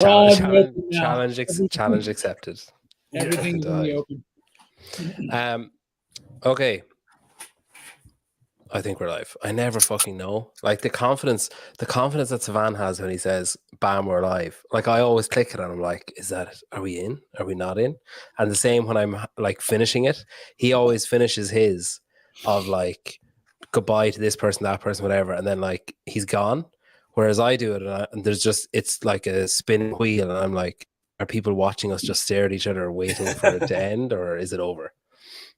Challenge accepted. Everything's in the open. Okay. I think we're live. I never fucking know. Like the confidence that Savan has when he says, "Bam, we're live." Like I always click it and I'm like, "Is that it? Are we in? Are we not in?" And the same when I'm like finishing it, he always finishes his of like goodbye to this person, that person, whatever, and then like he's gone. Whereas I do it and there's just it's like a spinning wheel, and I'm like, are people watching us just stare at each other, waiting for it to end, or is it over?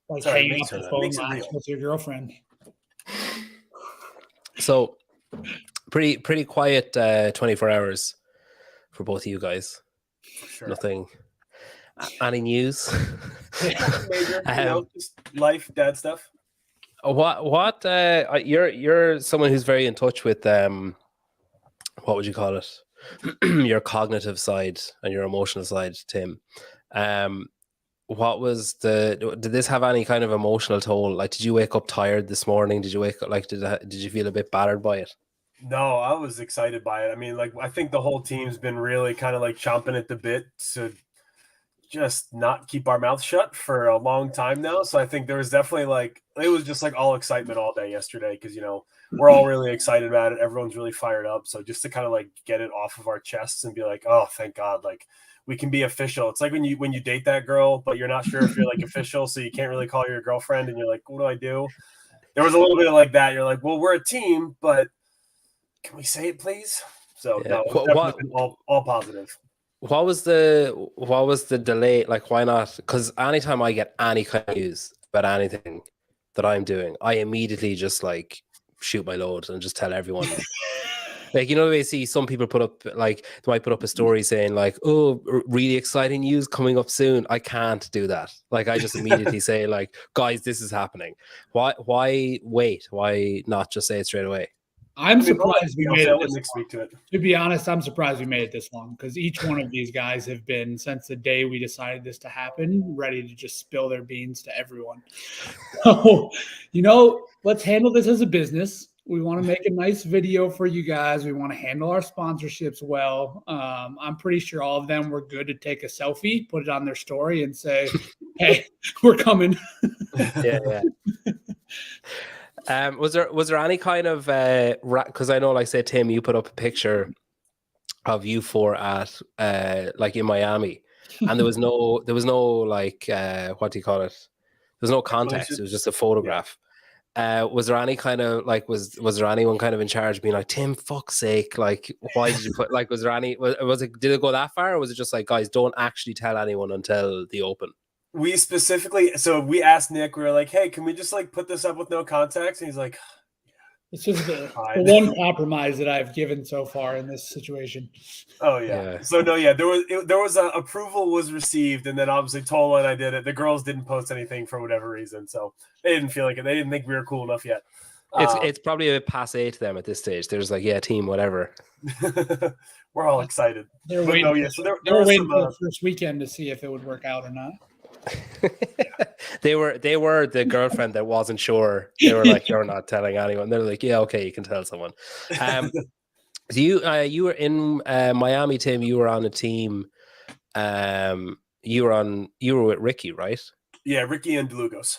Like hanging up the phone lines with your girlfriend. So pretty quiet 24 hours for both of you guys. Sure. Nothing. Any news? Major, just life, dad stuff. What you're someone who's very in touch with what would you call it? Your cognitive side and your emotional side, Tim. What was did this have any kind of emotional toll? Like, did you wake up tired this morning? Did you wake up like did you feel a bit battered by it? No, I was excited by it. I mean, like I think the whole team's been really kind of like chomping at the bit to just not keep our mouth shut for a long time now. So I think there was definitely like it was just like all excitement all day yesterday because we're all really excited about it. Everyone's really fired up. So just to kind of like get it off of our chests and be like, oh, thank God, like we can be official. It's like when you date that girl, but you're not sure if you're like official, so you can't really call her your girlfriend, and you're like, what do I do? There was a little bit of like that. You're like, well, we're a team, but can we say it, please? So yeah. No, it's definitely been all positive. What was the delay? Like, why not? Because anytime I get any kind of news about anything that I'm doing, I immediately just like shoot my load and just tell everyone. Like, I see some people put up, like, they might put up a story saying, like, oh, really exciting news coming up soon. I can't do that. Like, I just immediately say, like, guys, this is happening. Why wait? Why not just say it straight away? I'm surprised we made it this long. To be honest, I'm surprised we made it this long because each one of these guys have been, since the day we decided this to happen, ready to just spill their beans to everyone. So, let's handle this as a business. We want to make a nice video for you guys. We want to handle our sponsorships well. I'm pretty sure all of them were good to take a selfie, put it on their story, and say, "Hey, we're coming." Yeah. Was there any kind of because I know, like, say, Tim, you put up a picture of you four at like in Miami, and there was no like what do you call it? There's no context. It was just a photograph. Was there any kind of like was there anyone kind of in charge being like, Tim, fuck's sake, like, why did you put, like, was there any, was it, did it go that far, or was it just like, guys, don't actually tell anyone until the open? We specifically, so we asked Nick, we were like, hey, can we just like put this up with no context? And he's like, it's just the one compromise that I've given so far in this situation. Oh yeah. So no, yeah, there was a approval was received, and then obviously Tola and I did it. The girls didn't post anything for whatever reason, so they didn't feel like it. They didn't think we were cool enough yet. It's probably a bit passé to them at this stage. They're just like, yeah, team, whatever. We're all excited. They're waiting. So they were waiting for the first weekend to see if it would work out or not. They were the girlfriend that wasn't sure. They were like, you're not telling anyone. They're like, yeah, okay, you can tell someone. So you were in Miami, Tim. You were on a team. You were with Ricky, right? Yeah, Ricky and DeLugos.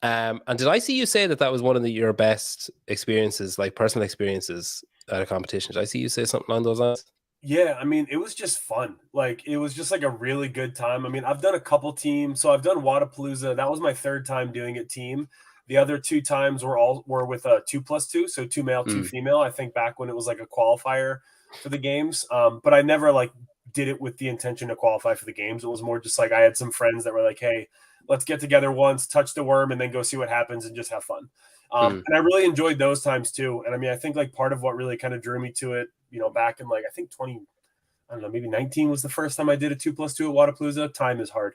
And did I see you say that was one of your best experiences, like personal experiences at a competition? Did I see you say something along those lines? Yeah, I mean, it was just fun. Like, it was just like a really good time. I mean, I've done a couple teams. So I've done Wadapalooza. That was my third time doing it team. The other two times were with a 2+2, so 2 male, 2 female. I think back when it was like a qualifier for the games. But I never like did it with the intention to qualify for the games. It was more just like I had some friends that were like, hey, let's get together once, touch the worm, and then go see what happens and just have fun. And I really enjoyed those times too. And I mean, I think like part of what really kind of drew me to it, back in like, I think maybe 19 was the first time I did a 2+2 at Wadapalooza. Time is hard.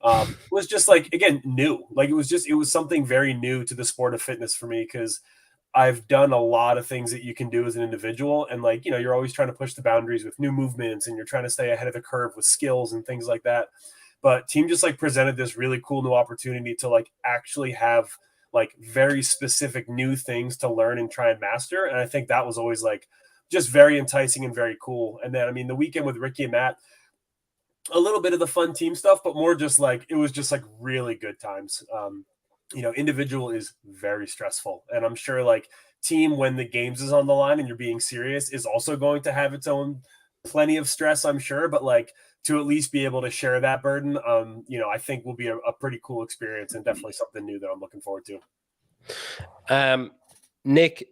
It was just like, again, new. Like it was something very new to the sport of fitness for me because I've done a lot of things that you can do as an individual. And like, you're always trying to push the boundaries with new movements and you're trying to stay ahead of the curve with skills and things like that. But team just like presented this really cool new opportunity to like actually have like very specific new things to learn and try and master. And I think that was always like just very enticing and very cool. And then, I mean, the weekend with Ricky and Matt, a little bit of the fun team stuff, but more just like, it was just like really good times. Individual is very stressful. And I'm sure like team, when the games is on the line and you're being serious, is also going to have its own plenty of stress, I'm sure. But like to at least be able to share that burden, I think will be a pretty cool experience and definitely something new that I'm looking forward to. Nick,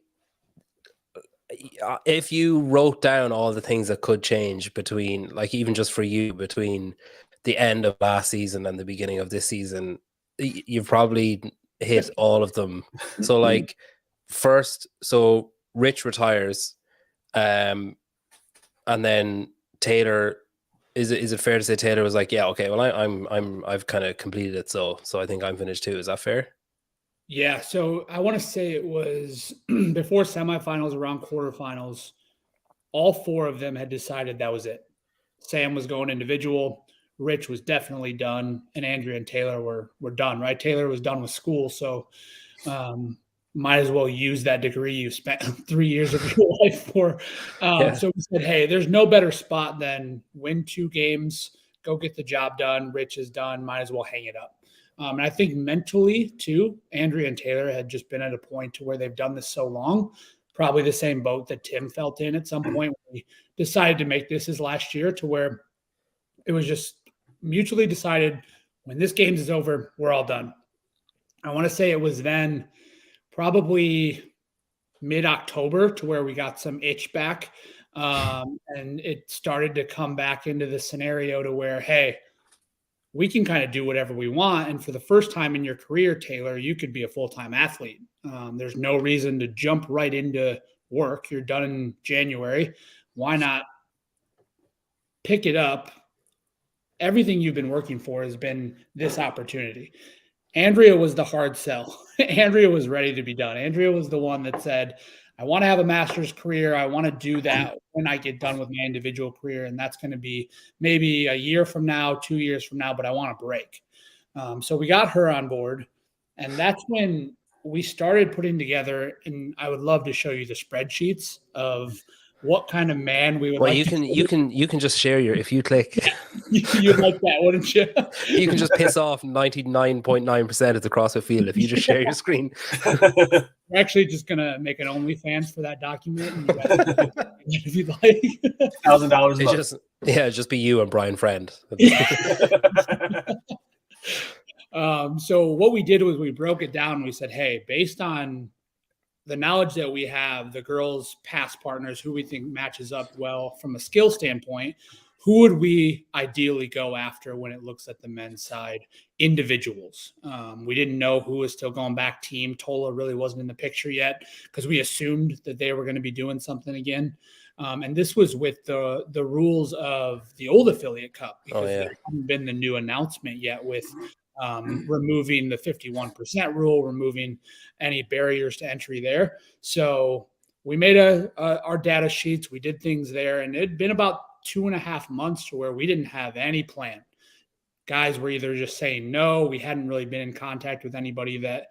if you wrote down all the things that could change between, like, even just for you, between the end of last season and the beginning of this season, you've probably hit all of them. So like first, so Rich retires, and then Taylor, is it fair to say Taylor was like, yeah, okay, well I've kind of completed it, so I think I'm finished too. Is that fair? Yeah, so I want to say it was before semifinals, around quarterfinals, all four of them had decided that was it. Sam was going individual, Rich was definitely done, and Andrea and Taylor were done, right? Taylor was done with school, so might as well use that degree you spent 3 years of your life for. So we said, hey, there's no better spot than win 2 games, go get the job done. Rich is done, might as well hang it up. And I think mentally, too, Andrea and Taylor had just been at a point to where they've done this so long, probably the same boat that Tim felt in at some point when we decided to make this his last year, to where it was just mutually decided, when this game is over, we're all done. I want to say it was then probably mid-October to where we got some itch back, and it started to come back into the scenario to where, hey, we can kind of do whatever we want. And for the first time in your career, Taylor, you could be a full-time athlete. There's no reason to jump right into work. You're done in January. Why not pick it up? Everything you've been working for has been this opportunity. Andrea was the hard sell. Andrea was ready to be done. Andrea was the one that said, I want to have a master's career. I want to do that when I get done with my individual career. And that's going to be maybe a year from now, 2 years from now, but I want a break. So we got her on board. And that's when we started putting together, and I would love to show you the spreadsheets of what kind of man we would like. You can just share your, if you click. You'd like that, wouldn't you? You can just piss off 99.9% of the CrossFit field if you just share your screen. We're actually just gonna make an OnlyFans for that document, and you guys if you'd like. $1,000 a month. Just be you and Brian Friend. So what we did was we broke it down. We said, hey, based on the knowledge that we have, the girls' past partners, who we think matches up well from a skill standpoint, who would we ideally go after when it looks at the men's side? Individuals. We didn't know who was still going back team. Tola really wasn't in the picture yet because we assumed that they were going to be doing something again. And this was with the rules of the old affiliate cup, because there hadn't been the new announcement yet with removing the 51% rule, removing any barriers to entry there. So we made our data sheets. We did things there, and it'd been about 2.5 months to where we didn't have any plan. Guys were either just saying no. We hadn't really been in contact with anybody that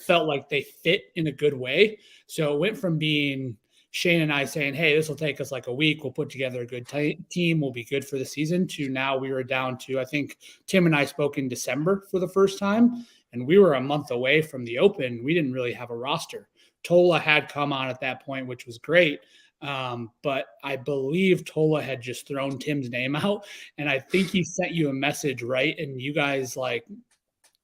felt like they fit in a good way. So it went from being Shane and I saying, hey, this will take us like a week. We'll put together a good team. We'll be good for the season, to now we were down to, I think Tim and I spoke in December for the first time, and we were a month away from the Open. We didn't really have a roster. Tola had come on at that point, which was great. But I believe Tola had just thrown Tim's name out, and I think he sent you a message, right? And you guys, like,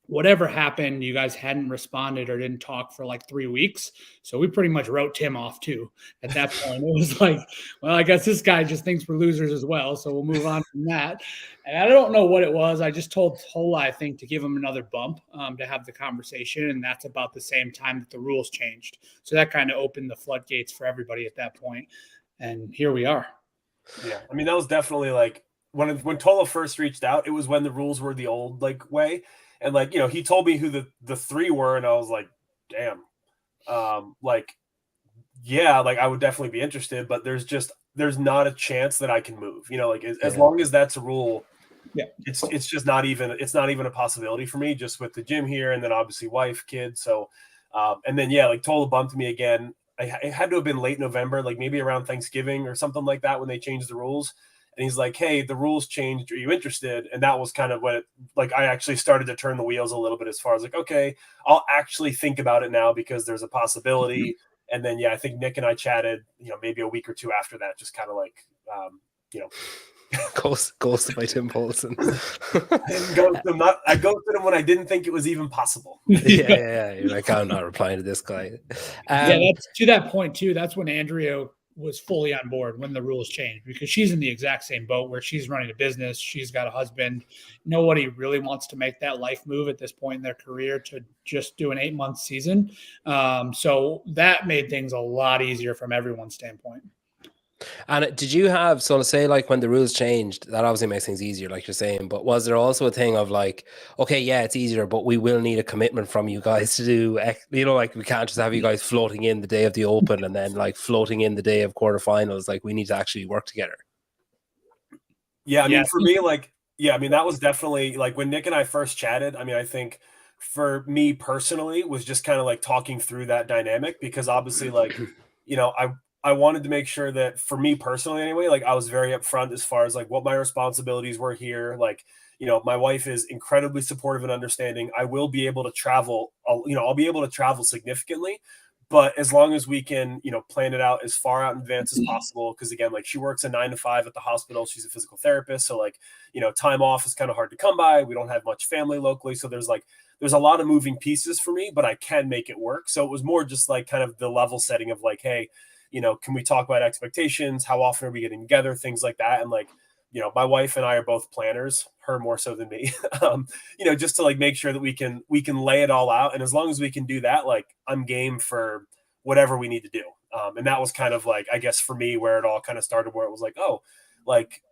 whatever happened, you guys hadn't responded or didn't talk for like 3 weeks. So we pretty much wrote Tim off too. At that point, it was like, well, I guess this guy just thinks we're losers as well. So we'll move on from that. And I don't know what it was. I just told Tola, I think, to give him another bump to have the conversation. And that's about the same time that the rules changed. So that kind of opened the floodgates for everybody at that point. And here we are. Yeah. I mean, that was definitely like when Tola first reached out, it was when the rules were the old like way. And like, you know, he told me who the 3 were, and I was like, damn, yeah, like I would definitely be interested, but there's not a chance that I can move, you know, like as long as that's a rule, it's just not even a possibility for me, just with the gym here. And then obviously wife, kids. So, and then, yeah, like Tola bumped me again. it had to have been late November, like maybe around Thanksgiving or something like that when they changed the rules. And he's like, hey, the rules changed. Are you interested? And that was kind of when I actually started to turn the wheels a little bit as far as like, okay, I'll actually think about it now because there's a possibility. And then, yeah, I think Nick and I chatted, maybe a week or two after that, just kind of like, Ghosted by Tim Paulson. I ghosted him when I didn't think it was even possible. Yeah. You're like, I'm not replying to this guy. That's to that point too. That's when Andrea was fully on board when the rules changed, because she's in the exact same boat where she's running a business. She's got a husband. Nobody really wants to make that life move at this point in their career to just do an 8-month season. So that made things a lot easier from everyone's standpoint. And did you have, so to say, like when the rules changed, that obviously makes things easier, like you're saying, but was there also a thing of like, okay, yeah, it's easier, but we will need a commitment from you guys to do, like we can't just have you guys floating in the day of the Open and then like floating in the day of quarterfinals, like we need to actually work together. Yeah, I mean, for me, that was definitely like when Nick and I first chatted. I mean, I think for me personally was just kind of like talking through that dynamic, because obviously like, I wanted to make sure that for me personally anyway, like I was very upfront as far as like what my responsibilities were here. Like, my wife is incredibly supportive and understanding. I will be able to travel, I'll be able to travel significantly, but as long as we can, plan it out as far out in advance as possible. Cause again, like she works a 9 to 5 at the hospital. She's a physical therapist. So like, time off is kind of hard to come by. We don't have much family locally. So there's a lot of moving pieces for me, but I can make it work. So it was more just like kind of the level setting of like, hey, can we talk about expectations? How often are we getting together? Things like that. And like, my wife and I are both planners, her more so than me, just to like make sure that we can lay it all out. And as long as we can do that, like I'm game for whatever we need to do. And that was kind of like, I guess for me, where it all kind of started, where it was like, oh, like,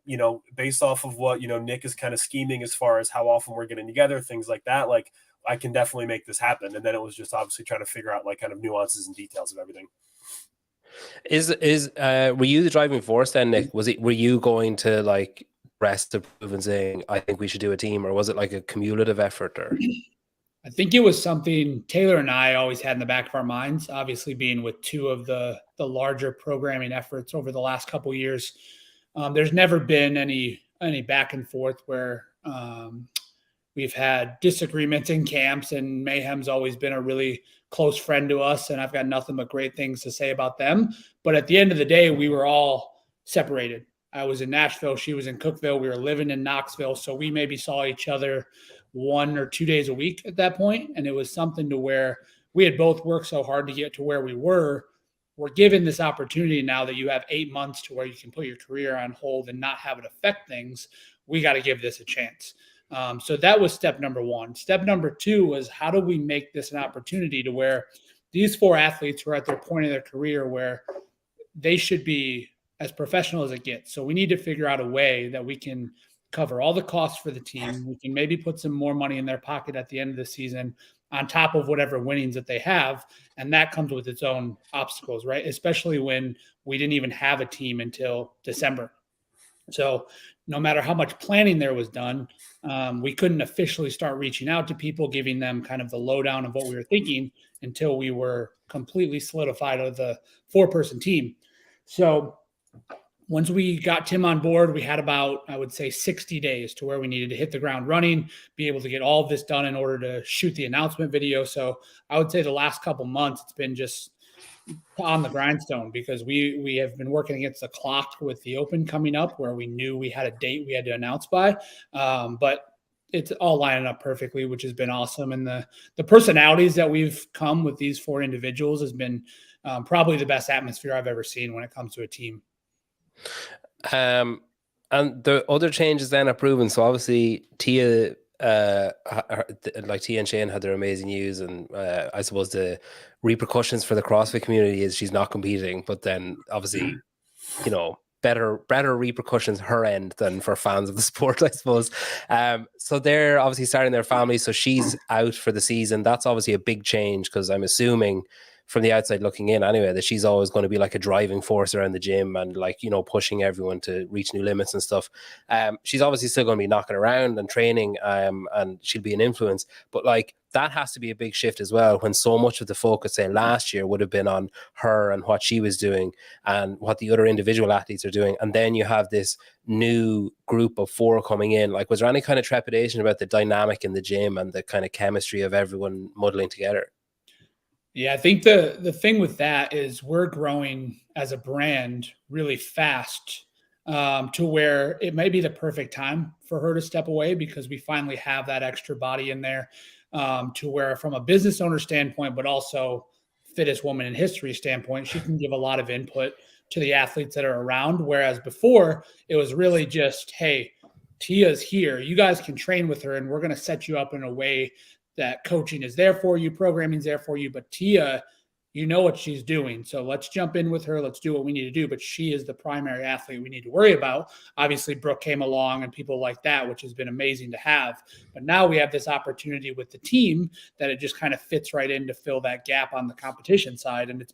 based off of what, Nick is kind of scheming as far as how often we're getting together, things like that. Like I can definitely make this happen. And then it was just obviously trying to figure out like kind of nuances and details of everything. Were you the driving force then, Nick? Were you going to like rest to prove and saying, I think we should do a team, or was it like a cumulative effort? Or I think it was something Taylor and I always had in the back of our minds, obviously being with two of the larger programming efforts over the last couple of years. There's never been any back and forth where we've had disagreements in camps, and Mayhem's always been a really close friend to us, and I've got nothing but great things to say about them. But at the end of the day, we were all separated. I was in Nashville. She was in Cookeville. We were living in Knoxville. So we maybe saw each other 1 or 2 days a week at that point. And it was something to where we had both worked so hard to get to where we were. We're given this opportunity now that you have 8 months to where you can put your career on hold and not have it affect things. We got to give this a chance. So that was step number one. Step number two was, how do we make this an opportunity to where these 4 athletes were at their point in their career where they should be as professional as it gets. So we need to figure out a way that we can cover all the costs for the team. We can maybe put some more money in their pocket at the end of the season on top of whatever winnings that they have. And that comes with its own obstacles, right? Especially when we didn't even have a team until December. So no matter how much planning there was done, we couldn't officially start reaching out to people, giving them kind of the lowdown of what we were thinking until we were completely solidified of the 4-person team. So once we got Tim on board, we had about, I would say, 60 days to where we needed to hit the ground running, be able to get all of this done in order to shoot the announcement video. So I would say the last couple months, it's been just on the grindstone, because we have been working against the clock with the Open coming up, where we knew we had a date we had to announce by. But it's all lining up perfectly, which has been awesome. And the personalities that we've come with these 4 individuals has been probably the best atmosphere I've ever seen when it comes to a team. And the other changes then are proven. So obviously Tia, like Tia and Shane had their amazing news, and I suppose the repercussions for the CrossFit community is she's not competing, but then obviously, better repercussions her end than for fans of the sport, I suppose. So they're obviously starting their family. So she's out for the season. That's obviously a big change, because I'm assuming from the outside looking in anyway, that she's always going to be like a driving force around the gym and like, you know, pushing everyone to reach new limits and stuff. She's obviously still going to be knocking around and training, and she'll be an influence, but like that has to be a big shift as well, when so much of the focus, say last year, would have been on her and what she was doing and what the other individual athletes are doing. And then you have this new group of 4 coming in. Like, was there any kind of trepidation about the dynamic in the gym and the kind of chemistry of everyone muddling together? Yeah, I think the thing with that is we're growing as a brand really fast, to where it may be the perfect time for her to step away, because we finally have that extra body in there, to where from a business owner standpoint, but also fittest woman in history standpoint, she can give a lot of input to the athletes that are around. Whereas before it was really just, hey, Tia's here, you guys can train with her and we're going to set you up in a way that coaching is there for you, programming is there for you, but Tia, you know what she's doing. So let's jump in with her. Let's do what we need to do. But she is the primary athlete we need to worry about. Obviously, Brooke came along and people like that, which has been amazing to have. But now we have this opportunity with the team that it just kind of fits right in to fill that gap on the competition side. And it's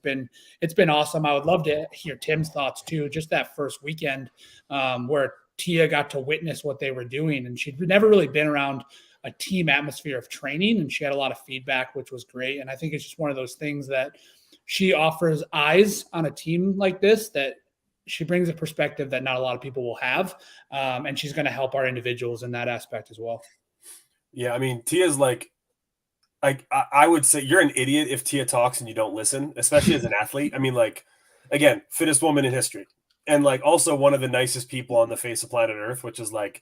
been awesome. I would love to hear Tim's thoughts too. Just that first weekend, where Tia got to witness what they were doing, and she'd never really been around a team atmosphere of training, and she had a lot of feedback, which was great. And I think it's just one of those things that she offers eyes on a team like this, that she brings a perspective that not a lot of people will have. And she's going to help our individuals in that aspect as well. Yeah. I mean, Tia's like, I would say you're an idiot if Tia talks and you don't listen, especially as an athlete. I mean, like, again, fittest woman in history. And like also one of the nicest people on the face of planet Earth, which is like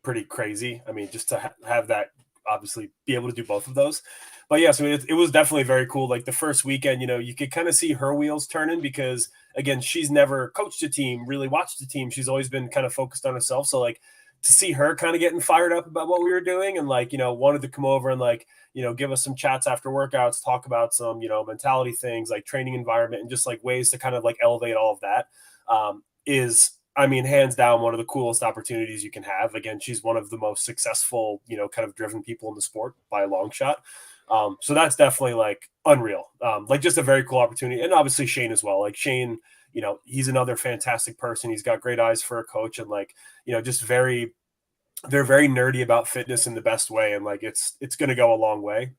pretty crazy. I mean, just to have that, obviously be able to do both of those. But yeah, so it was definitely very cool. Like the first weekend, you know, you could kind of see her wheels turning, because again, she's never coached a team, really watched a team. She's always been kind of focused on herself. So like to see her kind of getting fired up about what we were doing, and like, you know, wanted to come over and like, you know, give us some chats after workouts, talk about some, you know, mentality things like training environment and just like ways to kind of like elevate all of that, is, I mean, hands down, one of the coolest opportunities you can have. Again, she's one of the most successful, you know, kind of driven people in the sport by a long shot. So that's definitely like unreal. Like just a very cool opportunity. And obviously Shane as well. Like Shane, you know, he's another fantastic person. He's got great eyes for a coach, and like, you know, just they're very nerdy about fitness in the best way. And like, it's going to go a long way.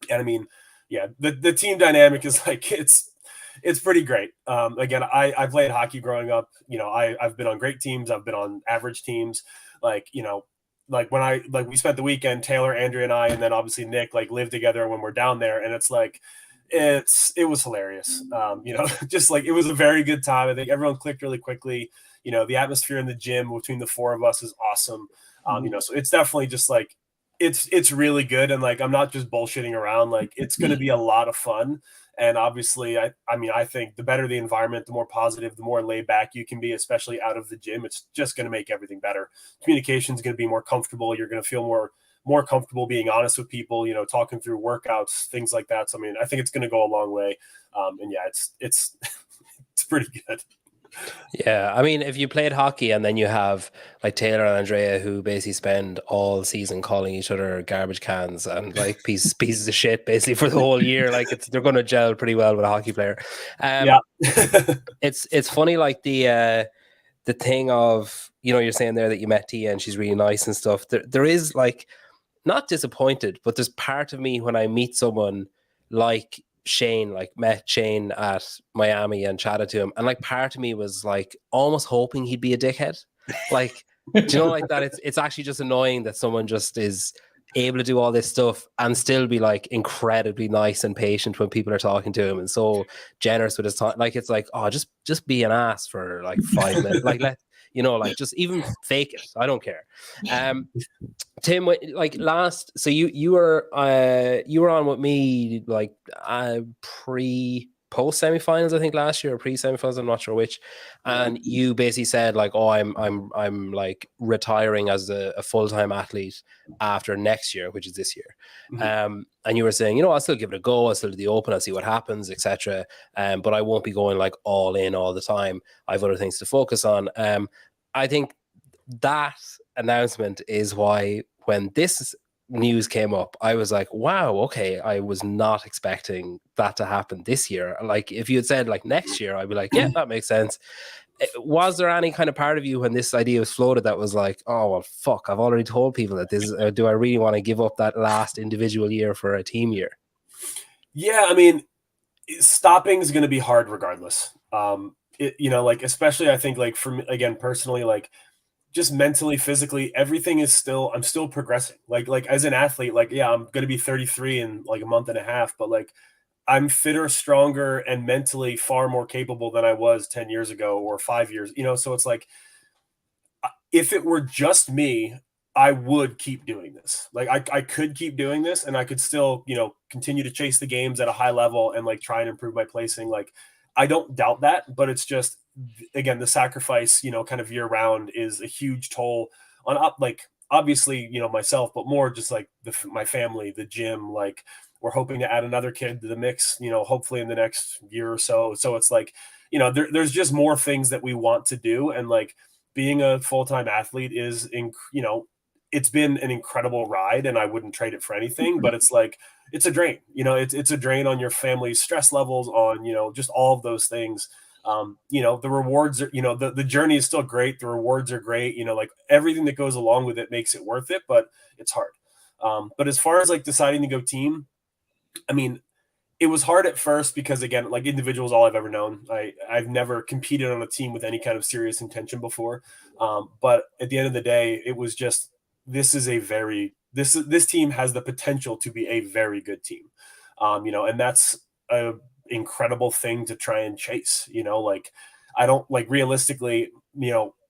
And I mean, yeah, the team dynamic is like, it's pretty great. Again, I played hockey growing up. You know, I've been on great teams. I've been on average teams. Like, you know, like when we spent the weekend, Taylor, Andrea, and I, and then obviously Nick, like live together when we're down there. And it's like, it was hilarious. You know, just like, it was a very good time. I think everyone clicked really quickly. You know, the atmosphere in the gym between the 4 of us is awesome. You know, so it's definitely just like, it's really good. And like, I'm not just bullshitting around. Like, it's going to be a lot of fun. And obviously, I mean, I think the better the environment, the more positive, the more laid back you can be, especially out of the gym. It's just going to make everything better. Communication is going to be more comfortable. You're going to feel more comfortable being honest with people, you know, talking through workouts, things like that. So, I mean, I think it's going to go a long way. And yeah, it's pretty good. Yeah, I mean, if you played hockey and then you have like Taylor and Andrea who basically spend all season calling each other garbage cans and like pieces of shit basically for the whole year, like they're going to gel pretty well with a hockey player. Yeah, it's funny, like the thing of, you know, you're saying there that you met Tia and she's really nice and stuff. There is like, not disappointed, but there's part of me when I meet someone like Shane, like met Shane at Miami and chatted to him, and like part of me was like almost hoping he'd be a dickhead. Like, do you know, like that? It's actually just annoying that someone just is able to do all this stuff and still be like incredibly nice and patient when people are talking to him, and so generous with his time. Like, it's like, oh, just be an ass for like 5 minutes. Like, you know, like just even fake it. I don't care. Tim, like so you were on with me like post semifinals, I think last year, or pre semifinals, I'm not sure which, and you basically said like, oh, I'm like retiring as a full-time athlete after next year, which is this year. Mm-hmm. And you were saying, you know, I'll still give it a go, I'll still do the open, I'll see what happens, etc. But I won't be going like all in all the time. I have other things to focus on. I think that announcement is why when this news came up, I was like, wow, okay, I was not expecting that to happen this year. Like, if you had said like next year, I'd be like, yeah, that makes sense. Was there any kind of part of you when this idea was floated that was like, oh, well, fuck, I've already told people that this is, do I really want to give up that last individual year for a team year? Yeah, I mean, stopping is going to be hard regardless. Like, especially I think like for me, again, personally, like just mentally, physically, everything is still, I'm still progressing. Like as an athlete, like, yeah, I'm going to be 33 in like a month and a half, but like I'm fitter, stronger, and mentally far more capable than I was 10 years ago or 5 years, so it's like, if it were just me, I would keep doing this. Like I could keep doing this and I could still, continue to chase the games at a high level and like try and improve my placing. Like I don't doubt that, but it's just, again, the sacrifice, kind of year round is a huge toll on like, obviously, myself, but more just like my family, the gym, like we're hoping to add another kid to the mix, hopefully in the next year or so. So it's like, there's just more things that we want to do. And like being a full-time athlete is, it's been an incredible ride and I wouldn't trade it for anything, but it's like, it's a drain, it's a drain on your family's stress levels, on, just all of those things. The rewards are, the journey is still great. The rewards are great. Like everything that goes along with it makes it worth it, but it's hard. But as far as like deciding to go team, I mean, it was hard at first because, again, like individual is all I've ever known. I've never competed on a team with any kind of serious intention before. But at the end of the day, it was just, this team has the potential to be a very good team. And that's a incredible thing to try and chase, like I don't like realistically,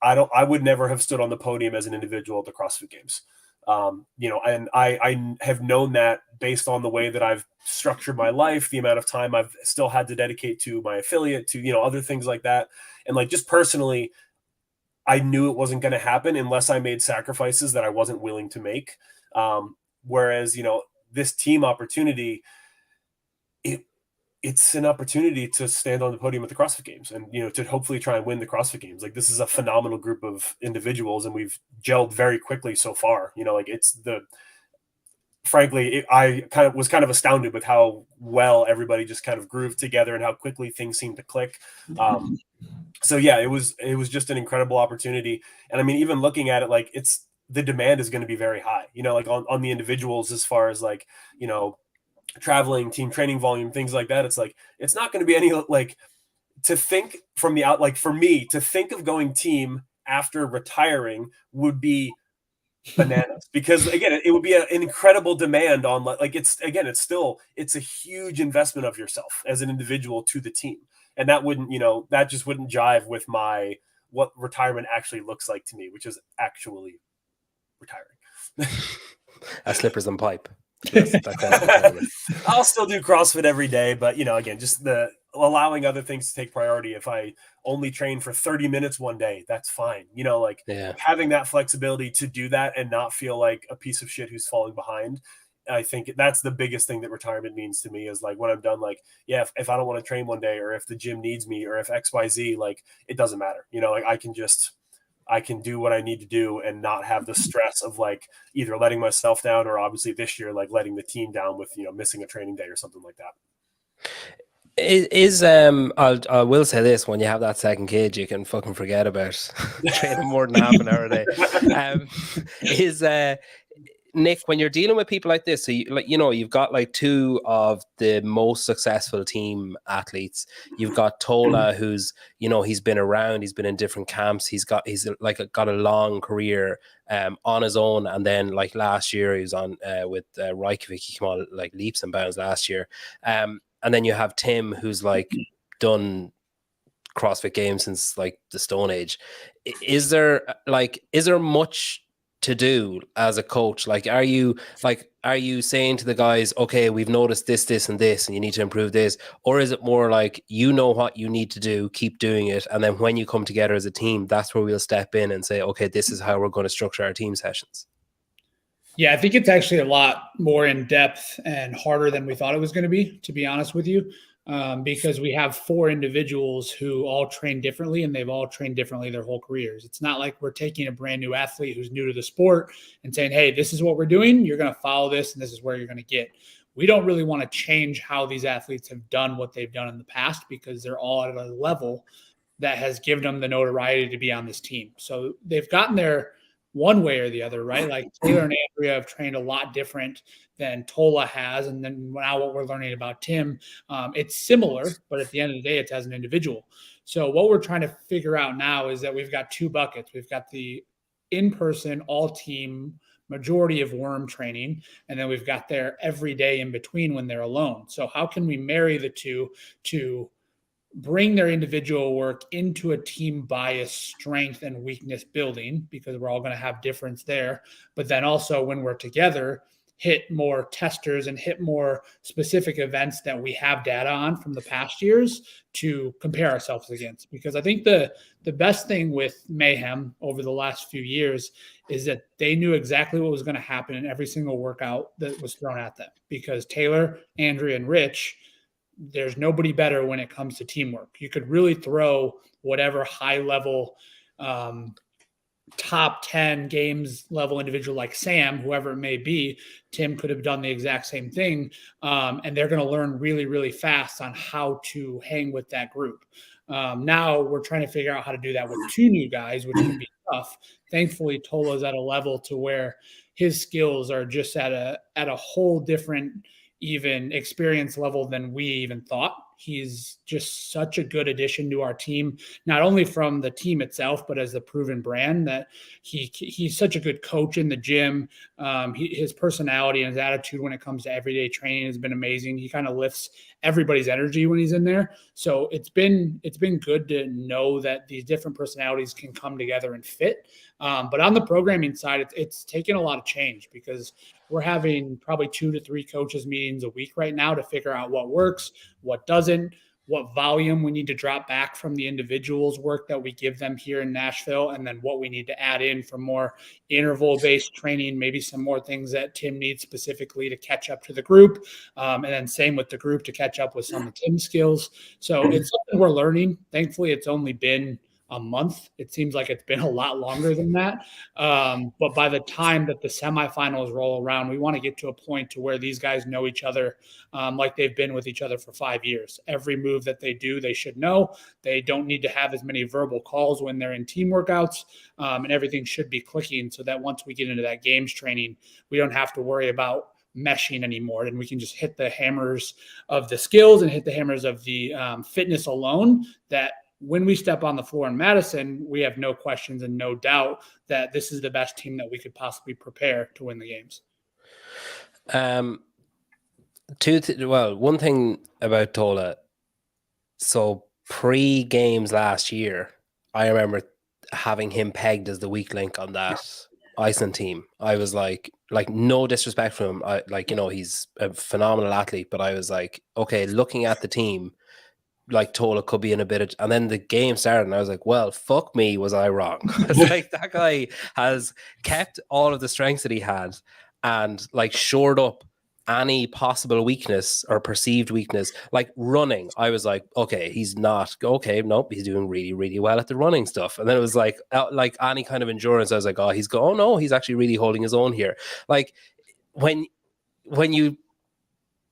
I would never have stood on the podium as an individual at the CrossFit Games. And I have known that based on the way that I've structured my life, the amount of time I've still had to dedicate to my affiliate, to, other things like that. And like, just personally, I knew it wasn't going to happen unless I made sacrifices that I wasn't willing to make. Whereas, this team opportunity, it's an opportunity to stand on the podium at the CrossFit Games and, to hopefully try and win the CrossFit Games. Like, this is a phenomenal group of individuals and we've gelled very quickly so far. Like frankly, I was kind of astounded with how well everybody just kind of grooved together and how quickly things seemed to click. So yeah, it was just an incredible opportunity. And I mean, even looking at it, like the demand is going to be very high, like on the individuals, as far as like, traveling, team training volume, things like that. It's like, it's not going to be any, like, to think from the out, like for me to think of going team after retiring would be bananas, because again, it would be an incredible demand on, like, it's a huge investment of yourself as an individual to the team. And that wouldn't, that just wouldn't jive with what retirement actually looks like to me, which is actually retiring. A slippers and pipe. I'll still do CrossFit every day, but again, just the allowing other things to take priority. If I only train for 30 minutes one day, that's fine. Having that flexibility to do that and not feel like a piece of shit who's falling behind. I think that's the biggest thing that retirement means to me, is like when I'm done, like, yeah, if I don't want to train one day, or if the gym needs me, or if XYZ, like, it doesn't matter. Like I can do what I need to do and not have the stress of like either letting myself down, or obviously this year, like letting the team down with, missing a training day or something like that. I will say this: when you have that second kid, you can fucking forget about training more than half an hour a day. Nick, when you're dealing with people like this, so you've got like two of the most successful team athletes. You've got Tola, who's, he's been around, he's been in different camps, he's got a long career on his own, and then like last year he was on with Reykjavik. He came on like leaps and bounds last year, and then you have Tim, who's like done CrossFit Games since like the Stone Age. Is there much to do as a coach? Like, are you saying to the guys, okay, we've noticed this and this, and you need to improve this? Or is it more like, what you need to do, keep doing it, and then when you come together as a team, that's where we'll step in and say, okay, this is how we're going to structure our team sessions? Yeah, I think it's actually a lot more in depth and harder than we thought it was going to be honest with you. because we have 4 individuals who all train differently, and they've all trained differently their whole careers. It's not like we're taking a brand new athlete who's new to the sport and saying, hey, this is what we're doing. You're going to follow this, and this is where you're going to get. We don't really want to change how these athletes have done what they've done in the past, because they're all at a level that has given them the notoriety to be on this team. So they've gotten there one way or the other, right? Like Taylor and Andrea have trained a lot different than Tola has. And then now what we're learning about Tim, it's similar, but at the end of the day, it's as an individual. So what we're trying to figure out now is that we've got 2 buckets. We've got the in-person, all-team, majority of worm training, and then we've got their every day in between when they're alone. So how can we marry the two to bring their individual work into a team bias strength and weakness building, because we're all going to have difference there. But then also when we're together, hit more testers and hit more specific events that we have data on from the past years to compare ourselves against. Because I think the best thing with Mayhem over the last few years is that they knew exactly what was going to happen in every single workout that was thrown at them. Because Taylor, Andrea, and Rich, there's nobody better when it comes to teamwork. You could really throw whatever high level top 10 games level individual like Sam, whoever it may be. Tim could have done the exact same thing. And they're going to learn really, really fast on how to hang with that group. Now we're trying to figure out how to do that with 2 new guys, which can be tough. Thankfully, Tola's at a level to where his skills are just at a whole different even experience level than we even thought. He's just such a good addition to our team, not only from the team itself, but as the proven brand that he's such a good coach in the gym. His personality and his attitude when it comes to everyday training has been amazing. He kind of lifts everybody's energy when he's in there. So it's been good to know that these different personalities can come together and fit. But on the programming side, it's taken a lot of change, because we're having probably 2 to 3 coaches meetings a week right now to figure out what works, what doesn't, what volume we need to drop back from the individuals' work that we give them here in Nashville, and then what we need to add in for more interval-based training, maybe some more things that Tim needs specifically to catch up to the group, and then same with the group to catch up with some of Tim's skills. So it's something we're learning. Thankfully, it's only been a month. It seems like it's been a lot longer than that. But by the time that the semifinals roll around, we want to get to a point to where these guys know each other like they've been with each other for 5 years. Every move that they do, they should know. They don't need to have as many verbal calls when they're in team workouts, and everything should be clicking, so that once we get into that games training, we don't have to worry about meshing anymore, and we can just hit the hammers of the skills and hit the hammers of the fitness alone, that when we step on the floor in Madison, we have no questions and no doubt that this is the best team that we could possibly prepare to win the games. One thing about Tola. So pre-games last year, I remember having him pegged as the weak link on that Iceland team. I was like no disrespect for him. He's a phenomenal athlete, but I was like, okay, looking at the team, like Tola could be in a bit of, and then the game started and I was like, well, fuck me, was I wrong? It's like that guy has kept all of the strengths that he had and like shored up any possible weakness or perceived weakness, like running. I was like, okay, he's not okay. Nope, he's doing really, really well at the running stuff. And then it was like any kind of endurance. I was like, oh no, he's actually really holding his own here. Like when you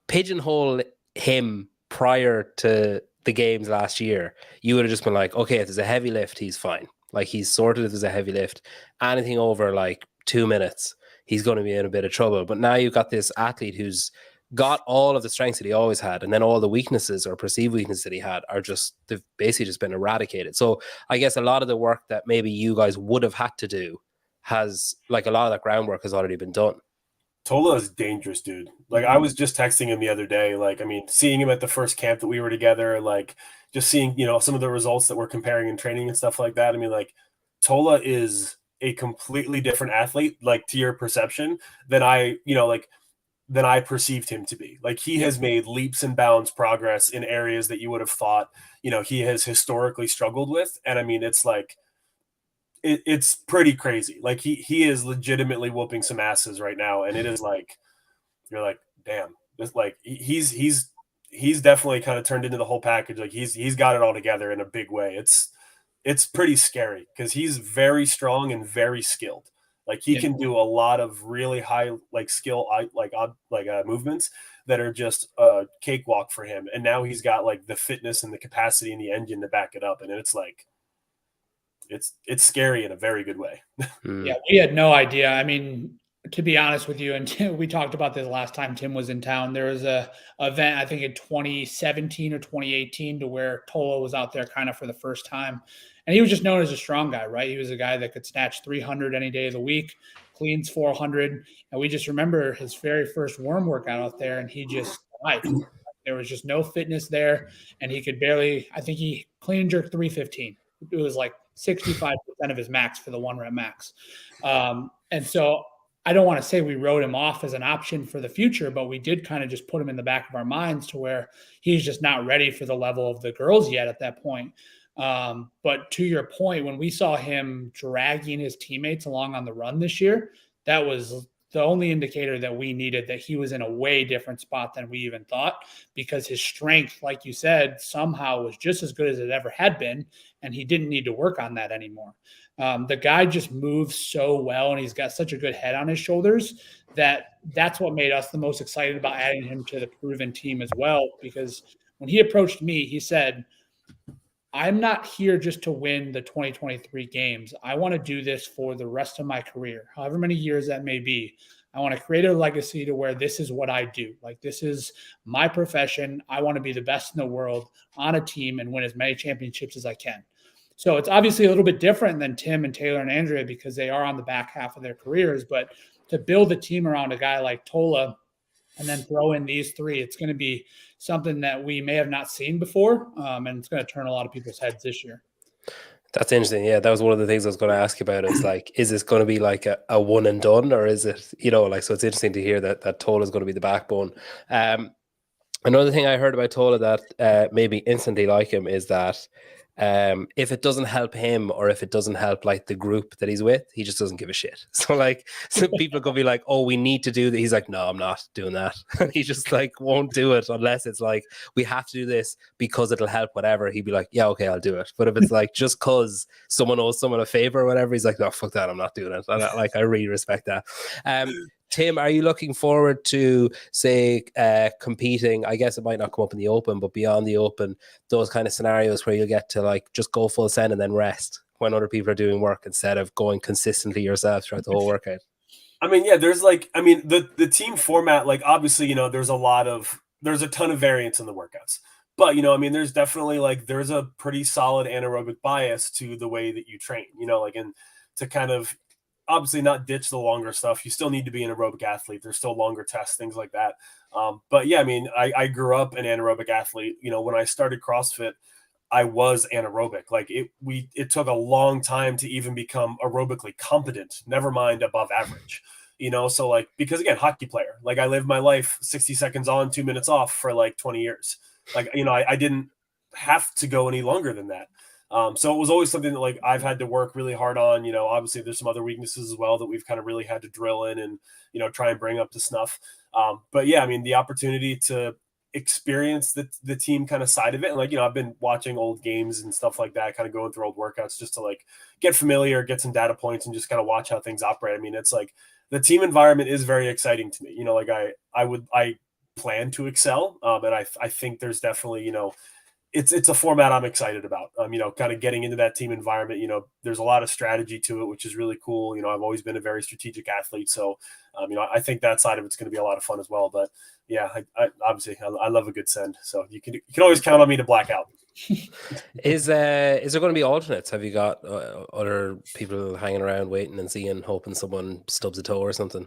pigeonhole him prior to the games last year, you would have just been like, okay, if there's a heavy lift, he's fine. Like he's sorted if there's a heavy lift. Anything over like 2 minutes, he's going to be in a bit of trouble. But now you've got this athlete who's got all of the strengths that he always had, and then all the weaknesses or perceived weaknesses that he had are they've basically just been eradicated. So I guess a lot of the work that maybe you guys would have had to do has, like, a lot of that groundwork has already been done. Tola is dangerous, dude. Like, I was just texting him the other day. Like, I mean, seeing him at the first camp that we were together, like, just seeing, some of the results that we're comparing in training and stuff like that. I mean, like, Tola is a completely different athlete, like, to your perception, than I perceived him to be. Like, he has made leaps and bounds progress in areas that you would have thought, he has historically struggled with. And I mean, it's like, it's pretty crazy. Like he is legitimately whooping some asses right now. And it is like, you're like, damn, this, like he's he's definitely kind of turned into the whole package. Like he's got it all together in a big way. It's pretty scary because he's very strong and very skilled. Like he can do a lot of really high like skill movements that are just a cakewalk for him. And now he's got like the fitness and the capacity and the engine to back it up. And it's like it's scary in a very good way. Yeah, we had no idea. I mean, to be honest with you, and we talked about this last time Tim was in town. There was a event, I think in 2017 or 2018, to where Tola was out there kind of for the first time. And he was just known as a strong guy, right? He was a guy that could snatch 300 any day of the week, cleans 400. And we just remember his very first worm workout out there, and he just died. There was just no fitness there, and he could barely, I think he clean and jerk 315. It was like 65% of his max for the 1 rep max. And so I don't want to say we wrote him off as an option for the future, but we did kind of just put him in the back of our minds to where he's just not ready for the level of the girls yet at that point. But to your point, when we saw him dragging his teammates along on the run this year, that was the only indicator that we needed, that he was in a way different spot than we even thought, because his strength, like you said, somehow was just as good as it ever had been, and he didn't need to work on that anymore. The guy just moves so well, and he's got such a good head on his shoulders that's what made us the most excited about adding him to the proven team as well, because when he approached me, he said, I'm not here just to win the 2023 games. I want to do this for the rest of my career, however many years that may be. I want to create a legacy to where this is what I do. Like, this is my profession. I want to be the best in the world on a team and win as many championships as I can. So it's obviously a little bit different than Tim and Taylor and Andrea, because they are on the back half of their careers. But to build a team around a guy like Tola and then throw in these three, it's going to be something that we may have not seen before, and it's going to turn a lot of people's heads this year. That's interesting. Yeah, that was one of the things I was going to ask you about. It's like, is this going to be like a one and done, or is it, like, so it's interesting to hear that Tola is going to be the backbone. Another thing I heard about Tola that made me instantly like him is that if it doesn't help him, or if it doesn't help like the group that he's with, he just doesn't give a shit. So like, some people could be like, oh, we need to do that. He's like, no, I'm not doing that. And he just like won't do it unless it's like, we have to do this because it'll help whatever. He'd be like, yeah, okay, I'll do it. But if it's like just cause someone owes someone a favor or whatever, he's like, no, fuck that, I'm not doing it. And I really respect that. Tim, are you looking forward to, say, competing? I guess it might not come up in the Open, but beyond the Open, those kind of scenarios where you get to like just go full send and then rest when other people are doing work, instead of going consistently yourself throughout the whole workout. I mean, yeah, there's like, I mean, the team format, like obviously, there's a ton of variance in the workouts. But, I mean, there's definitely like, there's a pretty solid anaerobic bias to the way that you train, like, and to kind of, obviously not ditch the longer stuff. You still need to be an aerobic athlete. There's still longer tests, things like that. But yeah, I mean, I grew up an anaerobic athlete. When I started CrossFit, I was anaerobic. Like it took a long time to even become aerobically competent, never mind above average, So like, because again, hockey player, like I lived my life 60 seconds on, 2 minutes off for like 20 years. Like, I didn't have to go any longer than that. So it was always something that like I've had to work really hard on. Obviously there's some other weaknesses as well that we've kind of really had to drill in and, try and bring up to snuff. But yeah, I mean, the opportunity to experience the team kind of side of it. And like, I've been watching old games and stuff like that, kind of going through old workouts just to like get familiar, get some data points and just kind of watch how things operate. I mean, it's like the team environment is very exciting to me. Like I plan to excel. And I think there's definitely, it's a format I'm excited about. Kind of getting into that team environment, there's a lot of strategy to it, which is really cool. I've always been a very strategic athlete. So, I think that side of it's going to be a lot of fun as well. But yeah, I obviously love a good send. So you can always count on me to black out. Is there going to be alternates? Have you got other people hanging around waiting and seeing, hoping someone stubs a toe or something?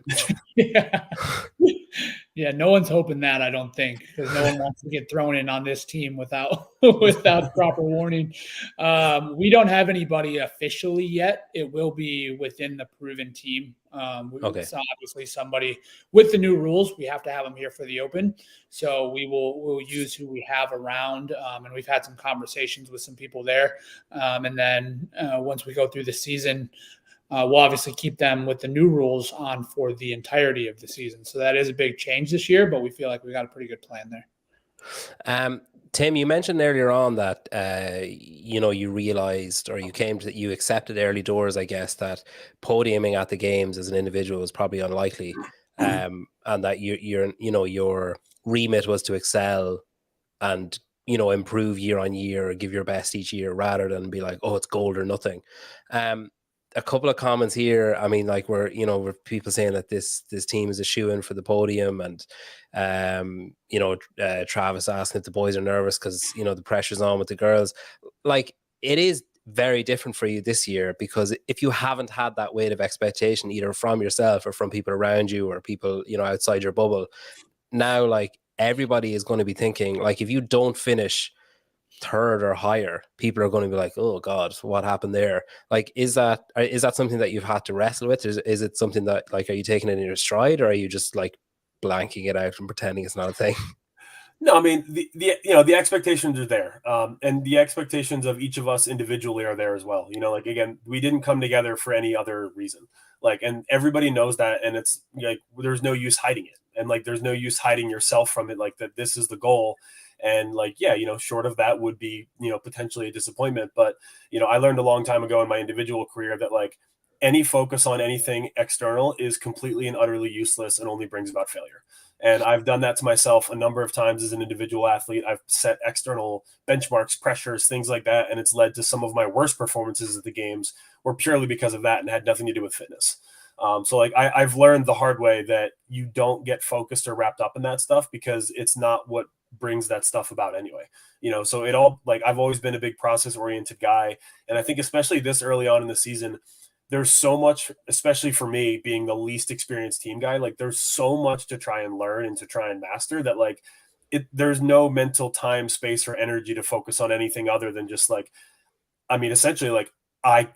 Yeah, no one's hoping that, I don't think, because no one wants to get thrown in on this team without proper warning. We don't have anybody officially yet. It will be within the proven team. Okay. So obviously somebody with the new rules, we have to have them here for the Open. So we'll use who we have around, and we've had some conversations with some people there. And then once we go through the season, we'll obviously keep them with the new rules on for the entirety of the season. So that is a big change this year, but we feel like we got a pretty good plan there. Tim, you mentioned earlier on that you realized, or you accepted early doors, I guess, that podiuming at the games as an individual was probably unlikely, and that your remit was to excel and improve year on year, or give your best each year, rather than be like, oh, it's gold or nothing. A couple of comments here. I mean, like, we're people saying that this team is a shoe-in for the podium, and Travis asking if the boys are nervous because the pressure's on with the girls. Like, it is very different for you this year, because if you haven't had that weight of expectation, either from yourself or from people around you or people outside your bubble, now, like, everybody is going to be thinking, like, if you don't finish third or higher, people are going to be like, oh God, what happened there? Like, is that something that you've had to wrestle with? Is it something that, like, are you taking it in your stride, or are you just like blanking it out and pretending it's not a thing? No, I mean, the expectations are there, and the expectations of each of us individually are there as well. Like, again, we didn't come together for any other reason. Like, and everybody knows that, and it's like, there's no use hiding it, and like, there's no use hiding yourself from it. Like, that this is the goal, and like, yeah, short of that would be potentially a disappointment. But I learned a long time ago in my individual career that, like, any focus on anything external is completely and utterly useless and only brings about failure. And I've done that to myself a number of times as an individual athlete. I've set external benchmarks, pressures, things like that. And it's led to some of my worst performances at the games were purely because of that and had nothing to do with fitness. So like, I've learned the hard way that you don't get focused or wrapped up in that stuff, because it's not what brings that stuff about anyway. So it all, like, I've always been a big process oriented guy. And I think especially this early on in the season, there's so much, especially for me being the least experienced team guy, like, there's so much to try and learn and to try and master that, like, there's no mental time, space, or energy to focus on anything other than just, like, I mean, essentially, like, I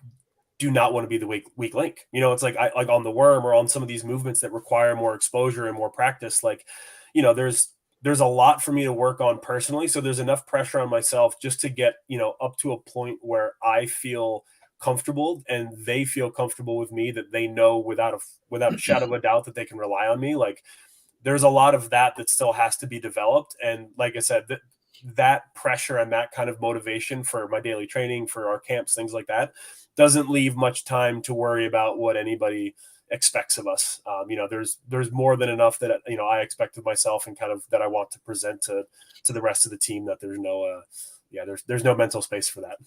do not want to be the weak link. It's like, I like on the worm or on some of these movements that require more exposure and more practice. Like, there's a lot for me to work on personally. So there's enough pressure on myself just to get, up to a point where I feel comfortable and they feel comfortable with me, that they know without a shadow of a doubt that they can rely on me. Like, there's a lot of that still has to be developed. And like I said, that pressure and that kind of motivation for my daily training, for our camps, things like that, doesn't leave much time to worry about what anybody expects of us. There's more than enough that I expect of myself, and kind of that I want to present to the rest of the team, that there's no there's no mental space for that.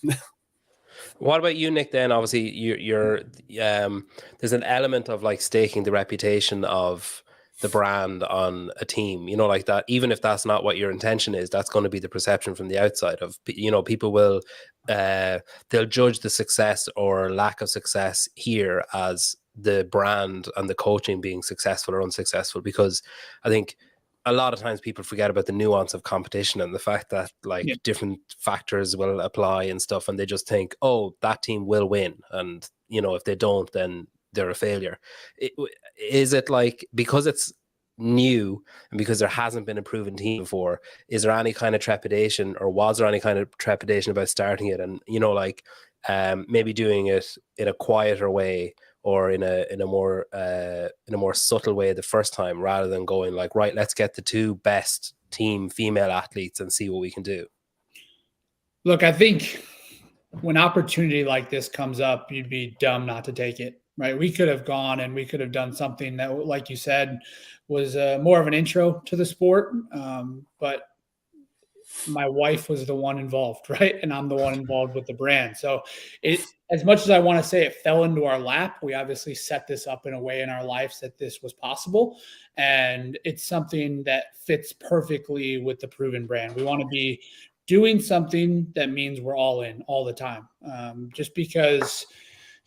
What about you, Nick? Then obviously you're there's an element of, like, staking the reputation of the brand on a team, like that. Even if that's not what your intention is, that's going to be the perception from the outside of, people will they'll judge the success or lack of success here as the brand and the coaching being successful or unsuccessful, because I think a lot of times people forget about the nuance of competition and the fact that, like, different factors will apply and stuff, and they just think, oh, that team will win, and if they don't, then they're a failure. Is it like, because it's new and because there hasn't been a proven team before, is there any kind of trepidation, or was there any kind of trepidation about starting it, and maybe doing it in a quieter way, or in a more subtle way the first time, rather than going like, right, let's get the two best team female athletes and see what we can do? Look, I think when opportunity like this comes up, you'd be dumb not to take it, right? We could have gone and we could have done something that, like you said, was more of an intro to the sport. But my wife was the one involved, right? And I'm the one involved with the brand. So as much as I want to say it fell into our lap, we obviously set this up in a way in our lives that this was possible. And it's something that fits perfectly with the Proven brand. We want to be doing something that means we're all in all the time. Just because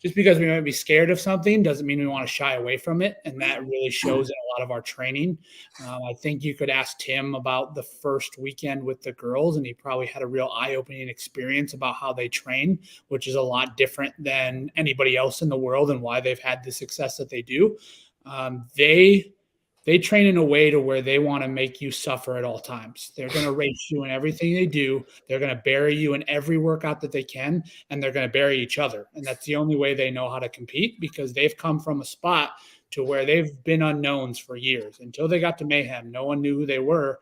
we might be scared of something doesn't mean we want to shy away from it. And that really shows in a lot of our training. I think you could ask Tim about the first weekend with the girls, and he probably had a real eye-opening experience about how they train, which is a lot different than anybody else in the world, and why they've had the success that they do. They train in a way to where they want to make you suffer at all times. They're going to race you in everything they do. They're going to bury you in every workout that they can, and they're going to bury each other. And that's the only way they know how to compete, because they've come from a spot to where they've been unknowns for years. Until they got to Mayhem, no one knew who they were.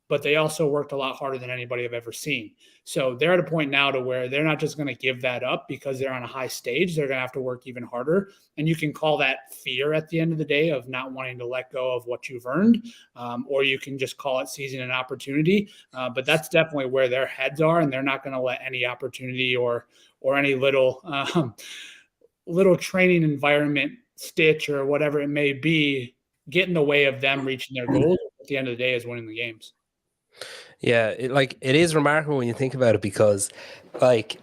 but they also worked a lot harder than anybody I've ever seen. So they're at a point now to where they're not just going to give that up because they're on a high stage. They're going to have to work even harder. And you can call that fear at the end of the day of not wanting to let go of what you've earned, or you can just call it seizing an opportunity. But that's definitely where their heads are, and they're not going to let any opportunity or any little training environment stitch or whatever it may be get in the way of them reaching their goals. At the end of the day is winning the games. Yeah, it is remarkable when you think about it, because like,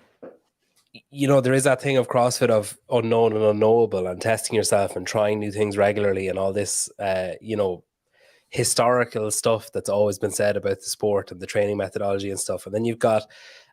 you know, there is that thing of CrossFit of unknown and unknowable and testing yourself and trying new things regularly and all this, you know, historical stuff that's always been said about the sport and the training methodology and stuff. And then you've got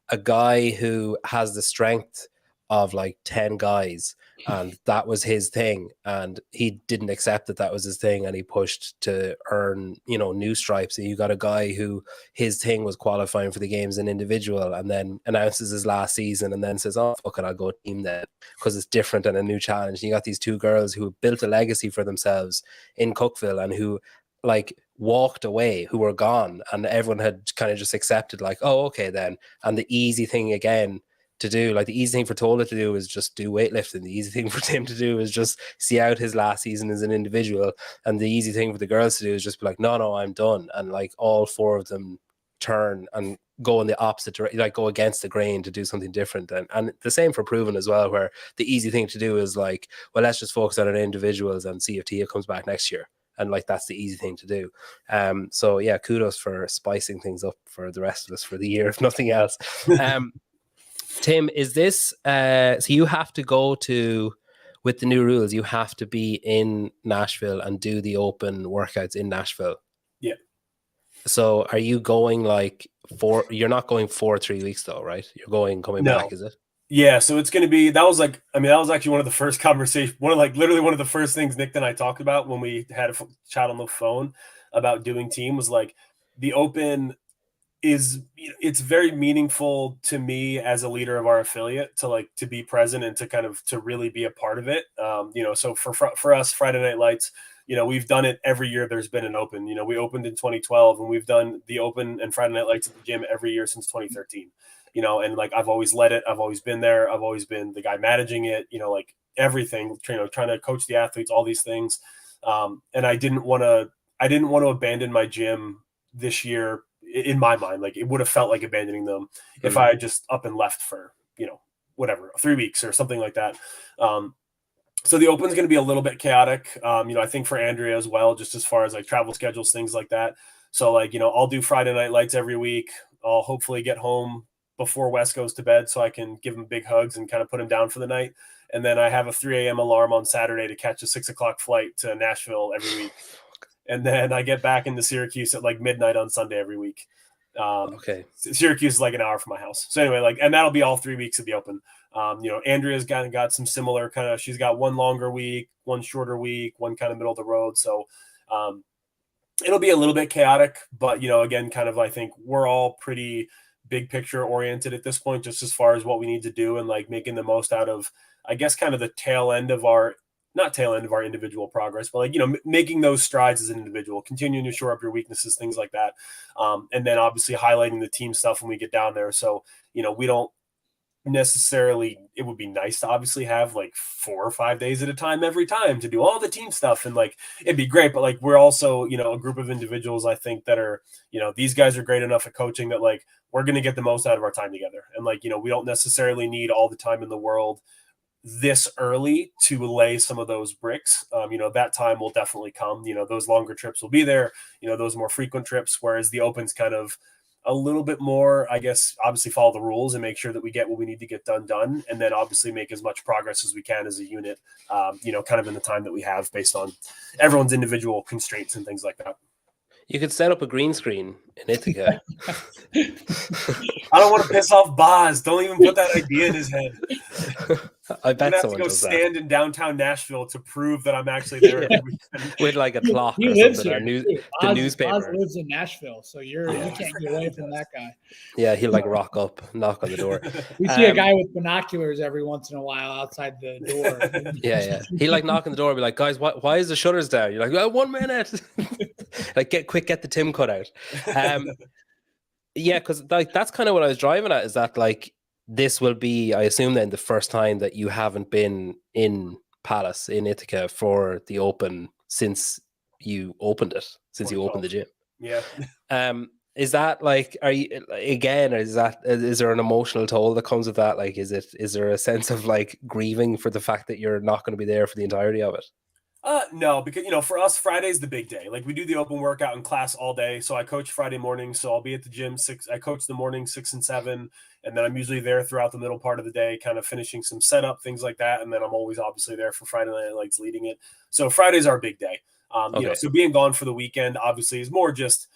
a guy who has the strength of like 10 guys, and that was his thing, and he didn't accept that was his thing, and he pushed to earn, you know, new stripes. And you got a guy who his thing was qualifying for the games an individual, and then announces his last season and then says, oh fuck it, I'll go team then because it's different and a new challenge. And you got these two girls who built a legacy for themselves in Cookville and who like walked away, who were gone, and everyone had kind of just accepted like, oh okay then. And the easy thing again to do, like the easy thing for Tola to do is just do weightlifting. The easy thing for Tim to do is just see out his last season as an individual, and the easy thing for the girls to do is just be like, no, I'm done. And like all four of them turn and go in the opposite direction, like go against the grain to do something different. And the same for Proven as well, where the easy thing to do is like, well, let's just focus on our individuals and see if Tia comes back next year. And like that's the easy thing to do. So yeah, kudos for spicing things up for the rest of us for the year, if nothing else. Tim, is this so you have to go to, with the new rules, you have to be in Nashville and do the open workouts in Nashville? Yeah. So are you going like you're not going for 3 weeks though, right? You're coming back, is it? Yeah, so it's going to be, that was actually one of the first conversations, literally one of the first things Nick and I talked about when we had a chat on the phone about doing team, was like the open it's very meaningful to me as a leader of our affiliate to be present and to really be a part of it. So for us, Friday Night Lights, we've done it every year. There's been an open, we opened in 2012, and we've done the open and Friday Night Lights at the gym every year since 2013. And like I've always led it. I've always been there. I've always been the guy managing it. Like everything, trying to coach the athletes, all these things. And I didn't want to abandon my gym this year. In my mind, like it would have felt like abandoning them if I had just up and left for, 3 weeks or something like that. So the open's going to be a little bit chaotic. I think for Andrea as well, just as far as like travel schedules, things like that. So like, I'll do Friday Night Lights every week. I'll hopefully get home before Wes goes to bed so I can give him big hugs and kind of put him down for the night. And then I have a 3 a.m. alarm on Saturday to catch a 6 o'clock flight to Nashville every week. And then I get back into Syracuse at like midnight on Sunday every week. Okay. Syracuse is like an hour from my house. So anyway, and that'll be all 3 weeks of the open. Andrea's got some similar she's got one longer week, one shorter week, one kind of middle of the road. So it'll be a little bit chaotic, but again, I think we're all pretty big picture oriented at this point, just as far as what we need to do and like making the most out of, I guess, kind of the not tail end of our individual progress, but like, making those strides as an individual, continuing to shore up your weaknesses, things like that. And then obviously highlighting the team stuff when we get down there. So, we don't necessarily, it would be nice to obviously have like 4 or 5 days at a time every time to do all the team stuff. And like, it'd be great, but like, we're also, a group of individuals, I think, that are, these guys are great enough at coaching that like, we're going to get the most out of our time together. And like, we don't necessarily need all the time in the world this early to lay some of those bricks. That time will definitely come. Those longer trips will be there, those more frequent trips, whereas the open's kind of a little bit more, I guess, obviously follow the rules and make sure that we get what we need to get done, and then obviously make as much progress as we can as a unit, kind of in the time that we have based on everyone's individual constraints and things like that. You could set up a green screen in Ithaca. I don't want to piss off Boz. Don't even put that idea in his head. I bet someone have to go stand in downtown Nashville to prove that I'm actually there. Yeah. With like a clock he or lives something. Here. The newspaper. Boz lives in Nashville, so you can't get away from that guy. Yeah, he'll like rock up, knock on the door. We see a guy with binoculars every once in a while outside the door. Yeah. He'll like knock on the door and be like, guys, why is the shutters down? You're like, 1 minute. Like get the Tim cut out. Yeah, because like that's kind of what I was driving at, is that like this will be, I assume, then the first time that you haven't been in Palace in Ithaca for the Open since you opened it, since you opened the gym. Yeah. Is that like, are you again, or is there an emotional toll that comes with that? Like, is there a sense of like grieving for the fact that you're not going to be there for the entirety of it? No, because for us, Friday's the big day. Like we do the open workout in class all day. So I coach Friday morning. So I'll be at the gym I coach the morning 6 and 7, and then I'm usually there throughout the middle part of the day, kind of finishing some setup, things like that. And then I'm always obviously there for Friday Night Lights leading it. So Friday's our big day. So being gone for the weekend obviously is more just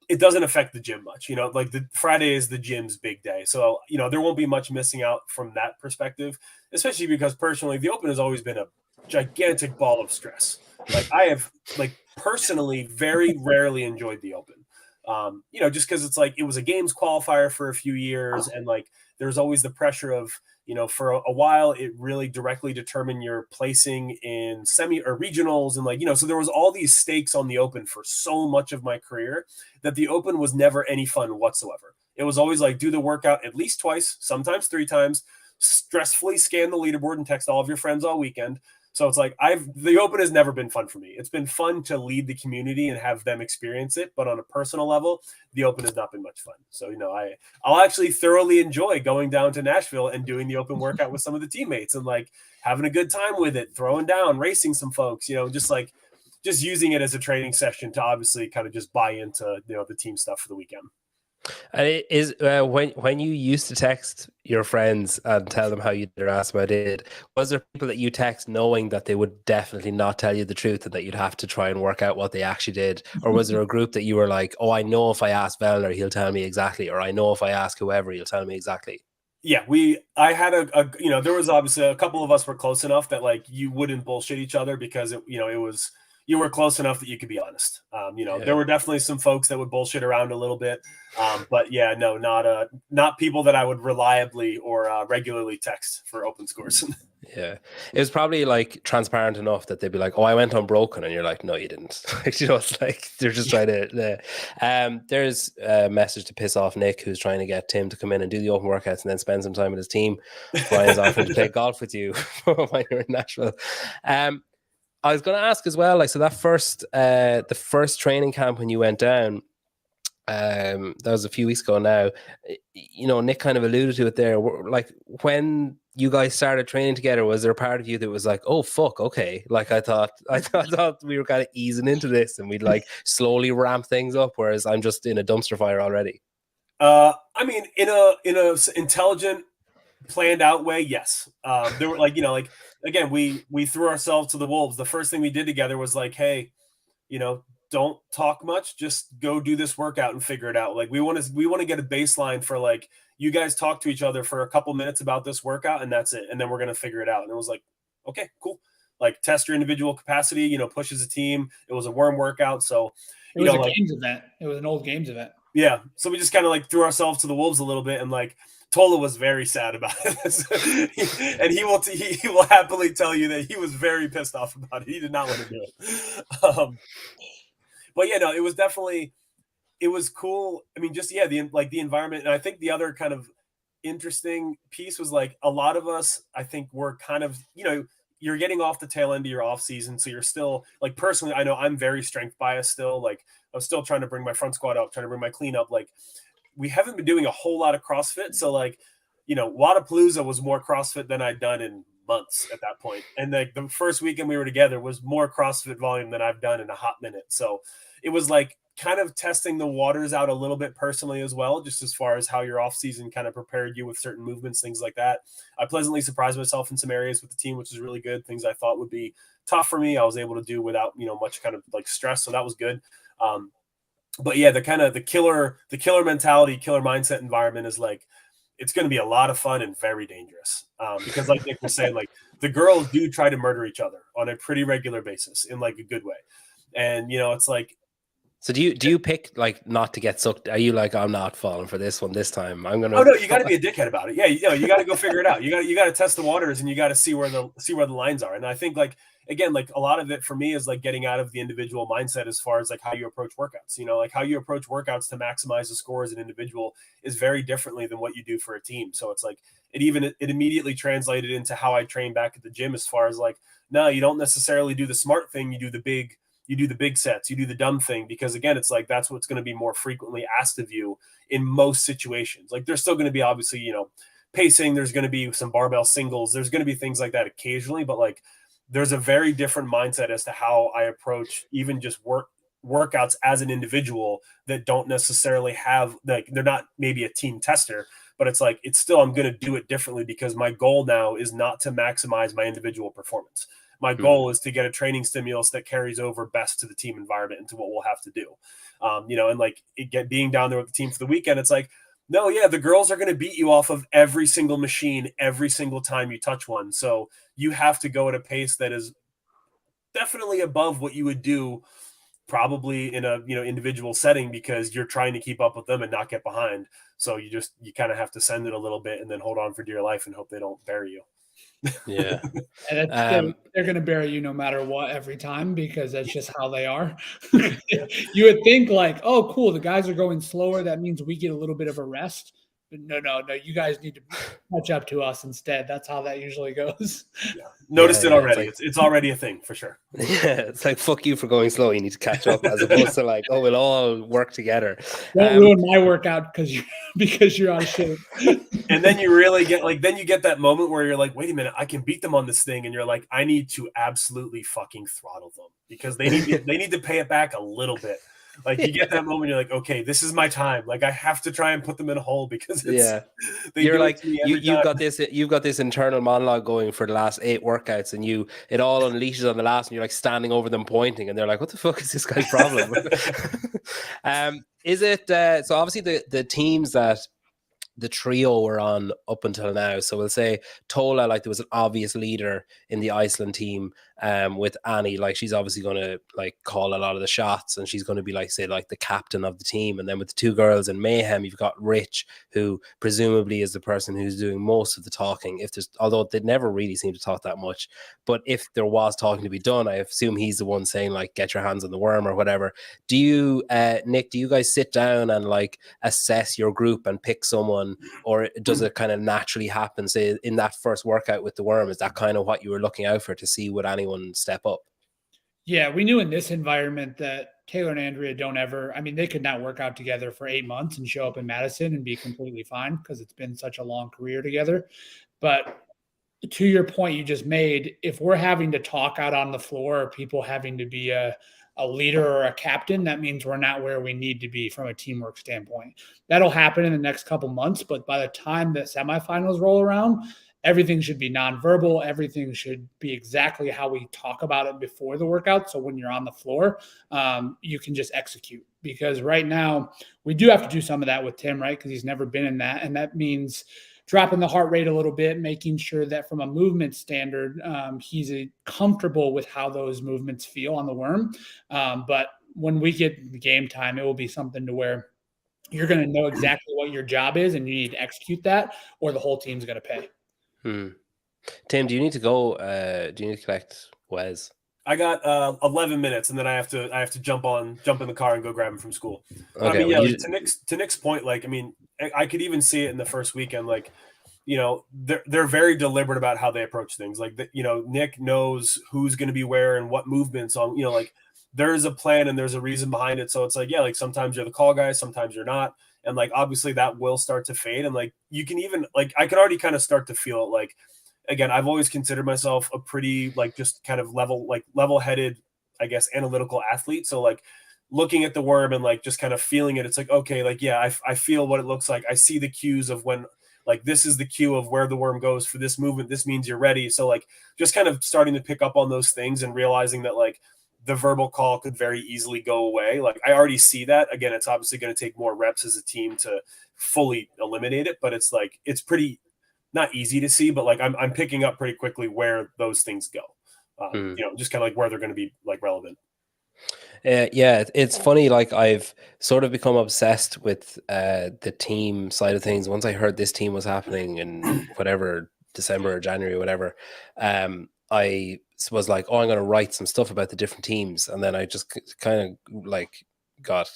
it doesn't affect the gym much. Like the Friday is the gym's big day. So there won't be much missing out from that perspective, especially because personally the Open has always been a gigantic ball of stress. Like I have personally very rarely enjoyed the Open. Just because it's like it was a games qualifier for a few years, and like there's always the pressure of for a while it really directly determined your placing in semi or regionals, and so there was all these stakes on the Open for so much of my career that the Open was never any fun whatsoever. It was always like do the workout at least twice, sometimes 3 times, stressfully scan the leaderboard and text all of your friends all weekend. So it's like the Open has never been fun for me. It's been fun to lead the community and have them experience it, but on a personal level, the Open has not been much fun. So I'll actually thoroughly enjoy going down to Nashville and doing the Open workout with some of the teammates and like having a good time with it, throwing down, racing some folks, just using it as a training session to obviously kind of just buy into the team stuff for the weekend. And it is when you used to text your friends and tell them how you did or ask about it, was there people that you text knowing that they would definitely not tell you the truth and that you'd have to try and work out what they actually did? Or was there a group that you were like, oh, I know if I ask Vellner, he'll tell me exactly, or I know if I ask whoever, he'll tell me exactly? Yeah, I had there was obviously a couple of us were close enough that like you wouldn't bullshit each other because it was, you were close enough that you could be honest. There were definitely some folks that would bullshit around a little bit. But yeah, no, not people that I would reliably or regularly text for Open scores. Yeah. It was probably like transparent enough that they'd be like, oh, I went unbroken. And you're like, no, you didn't. It's like, they're just trying to, there's a message to piss off Nick, who's trying to get Tim to come in and do the open workouts and then spend some time with his team. Brian's offering to play golf with you when you're in Nashville. I was going to ask as well, like, so that the first training camp when you went down, that was a few weeks ago now, Nick kind of alluded to it there. Like when you guys started training together, was there a part of you that was like, oh, fuck, okay. Like I thought we were kind of easing into this and we'd like slowly ramp things up, whereas I'm just in a dumpster fire already. I mean, in a intelligent, planned out way, yes. There were again, we threw ourselves to the wolves. The first thing we did together was like, hey, don't talk much, just go do this workout and figure it out. Like we want to get a baseline for like, you guys talk to each other for a couple minutes about this workout and that's it. And then we're going to figure it out. And it was like, okay, cool. Like test your individual capacity, push as a team. It was a worm workout. So it was a games event. It was an old games event. Yeah. So we just kind of like threw ourselves to the wolves a little bit, and like Tola was very sad about it. And he will happily tell you that he was very pissed off about it. He did not want to do it. But yeah, no, it was definitely, it was cool. I mean, just, yeah, the environment. And I think the other kind of interesting piece was like a lot of us, I think, were kind of, you're getting off the tail end of your off season. So you're still like, personally, I know I'm very strength biased still. Like I'm still trying to bring my front squat up, trying to bring my clean up. Like we haven't been doing a whole lot of CrossFit. So like, Wadapalooza was more CrossFit than I'd done in months at that point. And like the first weekend we were together was more CrossFit volume than I've done in a hot minute. So it was like kind of testing the waters out a little bit personally as well, just as far as how your off season kind of prepared you with certain movements, things like that. I pleasantly surprised myself in some areas with the team, which is really good. Things I thought would be tough for me, I was able to do without, much kind of like stress. So that was good. But yeah, the killer mentality, killer mindset environment is like, it's going to be a lot of fun and very dangerous. Because like Nick was saying, like the girls do try to murder each other on a pretty regular basis in like a good way. And, it's like, so do you pick like not to get sucked? Are you like, I'm not falling for this one this time? I'm gonna. Oh no, you got to be a dickhead about it. Yeah, you got to go figure it out. You got to test the waters and you got to see where the lines are. And I think like again, like a lot of it for me is like getting out of the individual mindset as far as like how you approach workouts. You know, like how you approach workouts to maximize the score as an individual is very differently than what you do for a team. So it's like it immediately translated into how I train back at the gym, as far as like, no, you don't necessarily do the smart thing, you do the big sets, you do the dumb thing, because again, it's like that's what's going to be more frequently asked of you in most situations. Like there's still going to be obviously, you know, pacing, there's going to be some barbell singles, there's going to be things like that occasionally, but like there's a very different mindset as to how I approach even just workouts as an individual that don't necessarily have, like, they're not maybe a team tester, but it's like, it's still, I'm going to do it differently because my goal now is not to maximize my individual performance. My goal is to get a training stimulus that carries over best to the team environment and to what we'll have to do. You know, and like being down there with the team for the weekend, it's like, no, yeah, the girls are going to beat you off of every single machine every single time you touch one. So you have to go at a pace that is definitely above what you would do probably in a, you know, individual setting, because you're trying to keep up with them and not get behind. So you kind of have to send it a little bit and then hold on for dear life and hope they don't bury you. Yeah. And they're going to bury you no matter what every time, because that's just how they are. You would think like, oh, cool, the guys are going slower. That means we get a little bit of a rest. But no, you guys need to catch up to us instead. That's how that usually goes. Yeah. Noticed it already. It's already a thing for sure. Yeah, it's like, fuck you for going slow. You need to catch up, as opposed to like, oh, we'll all work together. Don't ruin my workout because you're out of shape. And then you really get like, then you get that moment where you're like, wait a minute, I can beat them on this thing. And you're like, I need to absolutely fucking throttle them because they need to pay it back a little bit. Like you get that moment, you're like, okay, this is my time. Like I have to try and put them in a hole because you're like, you've got this internal monologue going for the last 8 workouts, and it all unleashes on the last, and you're like standing over them pointing, and they're like, what the fuck is this guy's problem? Is it so obviously the teams that the trio were on up until now, so we'll say Tola, like there was an obvious leader in the Iceland team, with Annie, like she's obviously going to like call a lot of the shots, and she's going to be like, say, like the captain of the team. And then with the 2 girls in Mayhem, you've got Rich, who presumably is the person who's doing most of the talking, although they never really seem to talk that much, but if there was talking to be done, I assume he's the one saying like, get your hands on the worm or whatever. Do you Nick, do you guys sit down and like assess your group and pick someone, or does it kind of naturally happen, say in that first workout with the worm? Is that kind of what you were looking out for, to see would anyone step up? Yeah, we knew in this environment that Taylor and Andrea they could not work out together for 8 months and show up in Madison and be completely fine, because it's been such a long career together. But to your point you just made, if we're having to talk out on the floor, or people having to be a leader or a captain, that means we're not where we need to be from a teamwork standpoint. That'll happen in the next couple months, but by the time the semifinals roll around, everything should be nonverbal. Everything should be exactly how we talk about it before the workout. So when you're on the floor, you can just execute. Because right now we do have to do some of that with Tim, right? Because he's never been in that. And that means dropping the heart rate a little bit, making sure that from a movement standard, he's comfortable with how those movements feel on the worm. But when we get the game time, it will be something to where you're going to know exactly what your job is, and you need to execute that, or the whole team's going to pay. Tim, do you need to go? Do you need to collect Wes? I got 11 minutes, and then I have to jump in the car and go grab him from school. Okay, I mean, yeah, to Nick's point, like, I mean, I could even see it in the first weekend. Like, you know, they're very deliberate about how they approach things. Like, you know, Nick knows who's going to be where and what movements on. You know, like there's a plan and there's a reason behind it. So it's like, yeah, like sometimes you're the call guy, sometimes you're not, and like obviously that will start to fade. And like you can even like I could already kind of start to feel it. Like, again, I've always considered myself a pretty like just kind of level-headed, I guess, analytical athlete. So like looking at the worm and like just kind of feeling it, it's like, okay, like, yeah, I feel what it looks like. I see the cues of when, like, this is the cue of where the worm goes for this movement. This means you're ready. So like just kind of starting to pick up on those things and realizing that like the verbal call could very easily go away. Like I already see that. Again, it's obviously going to take more reps as a team to fully eliminate it, but it's like, it's pretty not easy to see, but like I'm picking up pretty quickly where those things go. You know, just kind of like where they're going to be like relevant. Yeah, it's funny. Like I've sort of become obsessed with the team side of things. Once I heard this team was happening in whatever December or January or whatever, I was like, oh, I'm going to write some stuff about the different teams, and then I just kind of like got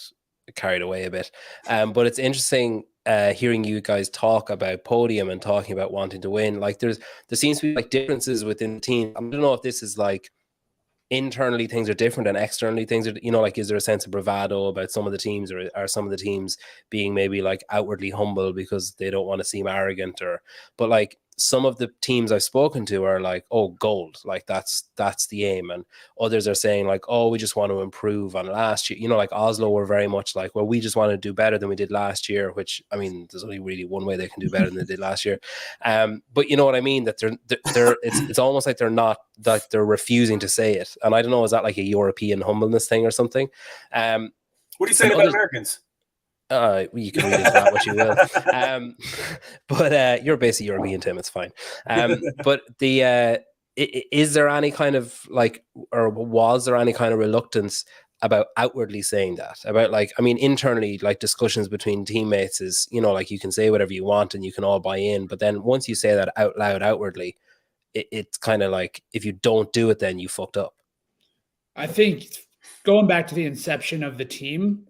carried away a bit. But it's interesting hearing you guys talk about podium and talking about wanting to win. Like there seems to be like differences within the team. I don't know if this is like internally things are different and externally things are, you know, like, is there a sense of bravado about some of the teams, or are some of the teams being maybe like outwardly humble because they don't want to seem arrogant, or, but like some of the teams I've spoken to are like, oh, gold, like that's the aim. And others are saying like, oh, we just want to improve on last year. You know, like Oslo were very much like, well, we just want to do better than we did last year, which, I mean, there's only really one way they can do better than they did last year. But you know what I mean? That they're it's almost like they're not, like they're refusing to say it. And I don't know, is that like a European humbleness thing or something? What are you saying about Americans? You can read into that what you will. But you're basically European, Tim. It's fine. But is there any kind of like, or was there any kind of reluctance about outwardly saying that? About like, I mean, internally, like discussions between teammates is, you know, like you can say whatever you want and you can all buy in. But then once you say that out loud, outwardly, it's kind of like, if you don't do it, then you fucked up. I think going back to the inception of the team,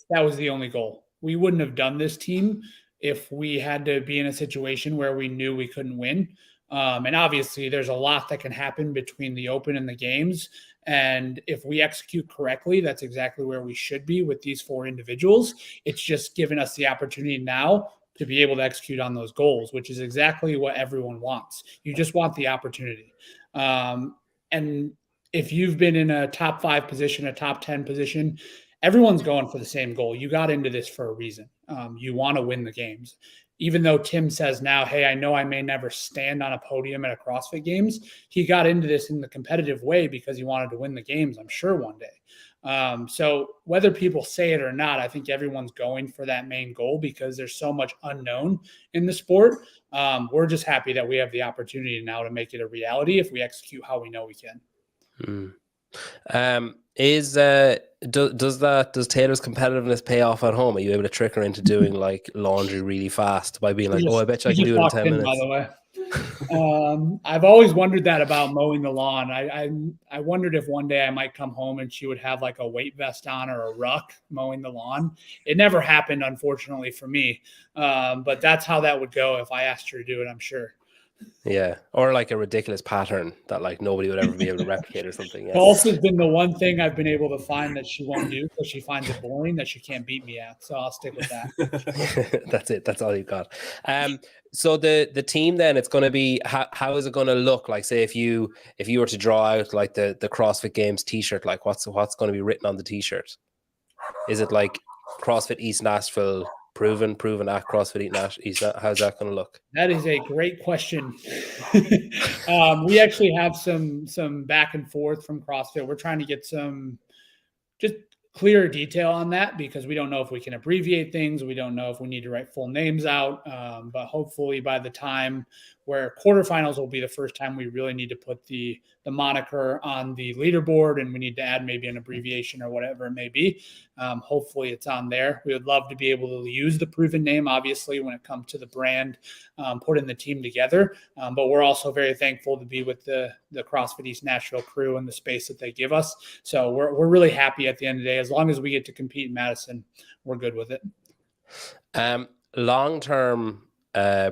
that was the only goal. We wouldn't have done this team if we had to be in a situation where we knew we couldn't win. And obviously, there's a lot that can happen between the Open and the games. And if we execute correctly, that's exactly where we should be with these 4 individuals. It's just given us the opportunity now to be able to execute on those goals, which is exactly what everyone wants. You just want the opportunity. And if you've been in a top 5 position, a top 10 position, everyone's going for the same goal. You got into this for a reason. You want to win the games. Even though Tim says now, hey, I know I may never stand on a podium at a CrossFit Games, he got into this in the competitive way because he wanted to win the games, I'm sure, one day. So whether people say it or not, I think everyone's going for that main goal because there's so much unknown in the sport. We're just happy that we have the opportunity now to make it a reality if we execute how we know we can. Does Taylor's competitiveness pay off at home? Are you able to trick her into doing like laundry really fast by being like, oh, I bet you I can do it in 10 minutes? By the way, I've always wondered that about mowing the lawn. I wondered if one day I might come home and she would have like a weight vest on or a ruck mowing the lawn. It never happened, unfortunately, for me. But that's how that would go if I asked her to do it, I'm sure. Yeah, or like a ridiculous pattern that like nobody would ever be able to replicate or something. Yeah. Paulson's been the one thing I've been able to find that she won't do because she finds it boring that she can't beat me at. So I'll stick with that. That's it. That's all you've got. So the team then, it's going to be, how is it going to look? Like, say if you were to draw out like the CrossFit Games t-shirt, like what's going to be written on the t-shirt? Is it like CrossFit East Nashville? Proven at CrossFit East. How's that going to look? That is a great question. We actually have some back and forth from CrossFit. We're trying to get some just clearer detail on that because we don't know if we can abbreviate things. We don't know if we need to write full names out. But hopefully by the time where quarterfinals will be the first time we really need to put the moniker on the leaderboard and we need to add maybe an abbreviation or whatever it may be. Hopefully it's on there. We would love to be able to use the Proven name, obviously, when it comes to the brand, putting the team together. But we're also very thankful to be with the CrossFit East Nashville crew and the space that they give us. So we're really happy at the end of the day. As long as we get to compete in Madison, we're good with it. Long-term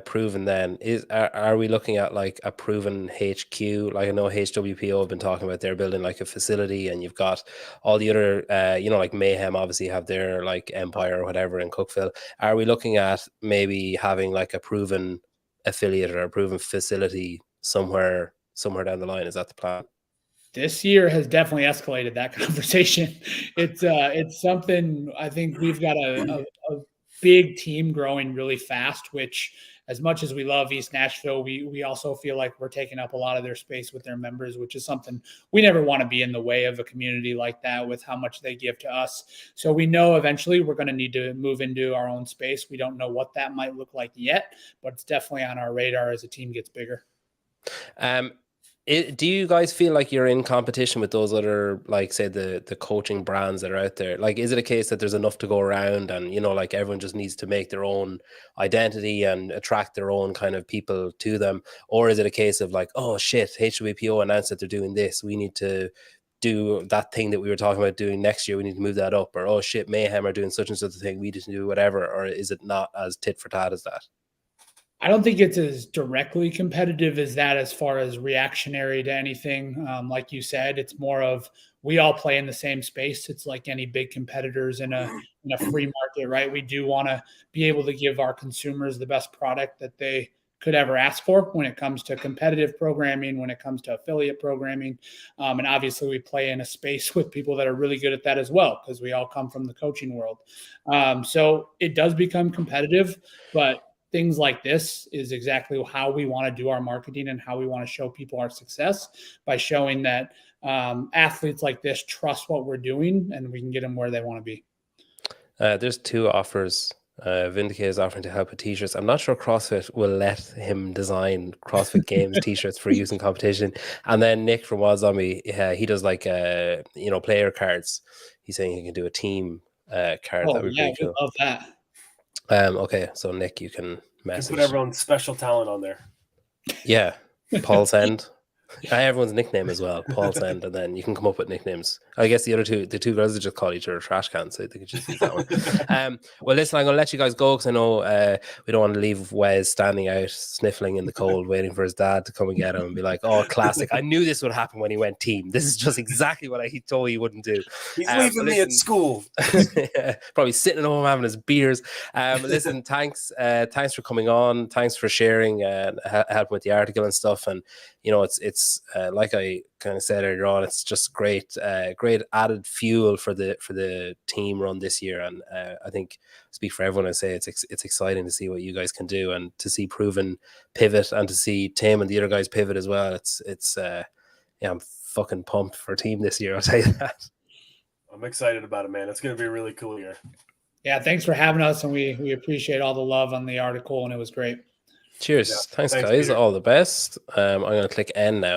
Proven then, are we looking at like a Proven HQ? Like I know HWPO have been talking about they're building like a facility, and you've got all the other like Mayhem obviously have their like Empire or whatever in Cookville. Are we looking at maybe having like a Proven affiliate or a Proven facility somewhere down the line? Is that the plan? This year has definitely escalated that conversation. It's something I think we've got a big team growing really fast, which as much as we love East Nashville, we also feel like we're taking up a lot of their space with their members, which is something we never want to be in the way of a community like that with how much they give to us. So we know eventually we're going to need to move into our own space. We don't know what that might look like yet, but it's definitely on our radar as the team gets bigger. Do you guys feel like you're in competition with those other, like, say, the coaching brands that are out there? Like, is it a case that there's enough to go around, and like everyone just needs to make their own identity and attract their own kind of people to them, or is it a case of like, oh shit, HWPO announced that they're doing this, we need to do that thing that we were talking about doing next year, we need to move that up, or oh shit, Mayhem are doing such and such a thing, we need to do whatever, or is it not as tit for tat as that? I don't think it's as directly competitive as that, as far as reactionary to anything. Like you said, it's more of, we all play in the same space. It's like any big competitors in a free market, right? We do want to be able to give our consumers the best product that they could ever ask for when it comes to competitive programming, when it comes to affiliate programming. And obviously we play in a space with people that are really good at that as well, because we all come from the coaching world. So it does become competitive, but things like this is exactly how we want to do our marketing and how we want to show people our success, by showing that athletes like this trust what we're doing and we can get them where they want to be. There's 2 offers. Vindicate is offering to help with t-shirts. I'm not sure CrossFit will let him design CrossFit Games t-shirts for use in competition. And then Nick from Wild Zombie, he does like player cards. He's saying he can do a team card. Oh, that would be pretty cool. Love that. Okay, so Nick, you can message. You put everyone's special talent on there. Yeah, Paulson. Everyone's nickname as well, Paulson, and then you can come up with nicknames. I guess the two girls that just call each other trash cans, so they could just use that one. Well, listen, I'm going to let you guys go because I know we don't want to leave Wes standing out, sniffling in the cold, waiting for his dad to come and get him and be like, "Oh, classic! I knew this would happen when he wwent team. This is just exactly what he told he wouldn't do." He's leaving me at school. Probably sitting at home having his beers. Listen, thanks for coming on. Thanks for sharing and helping with the article and stuff. And it's like I kind of said earlier on, it's just great added fuel for the team run this year. And I think, speak for everyone, I say it's exciting to see what you guys can do and to see Proven pivot and to see Tim and the other guys pivot as well. I'm fucking pumped for team this year, I'll tell you that. I'm excited about it, man. It's going to be a really cool year. Yeah, thanks for having us, and we appreciate all the love on the article, and it was great. Cheers. Yeah, thanks guys. Peter. All the best. I'm going to click end now. And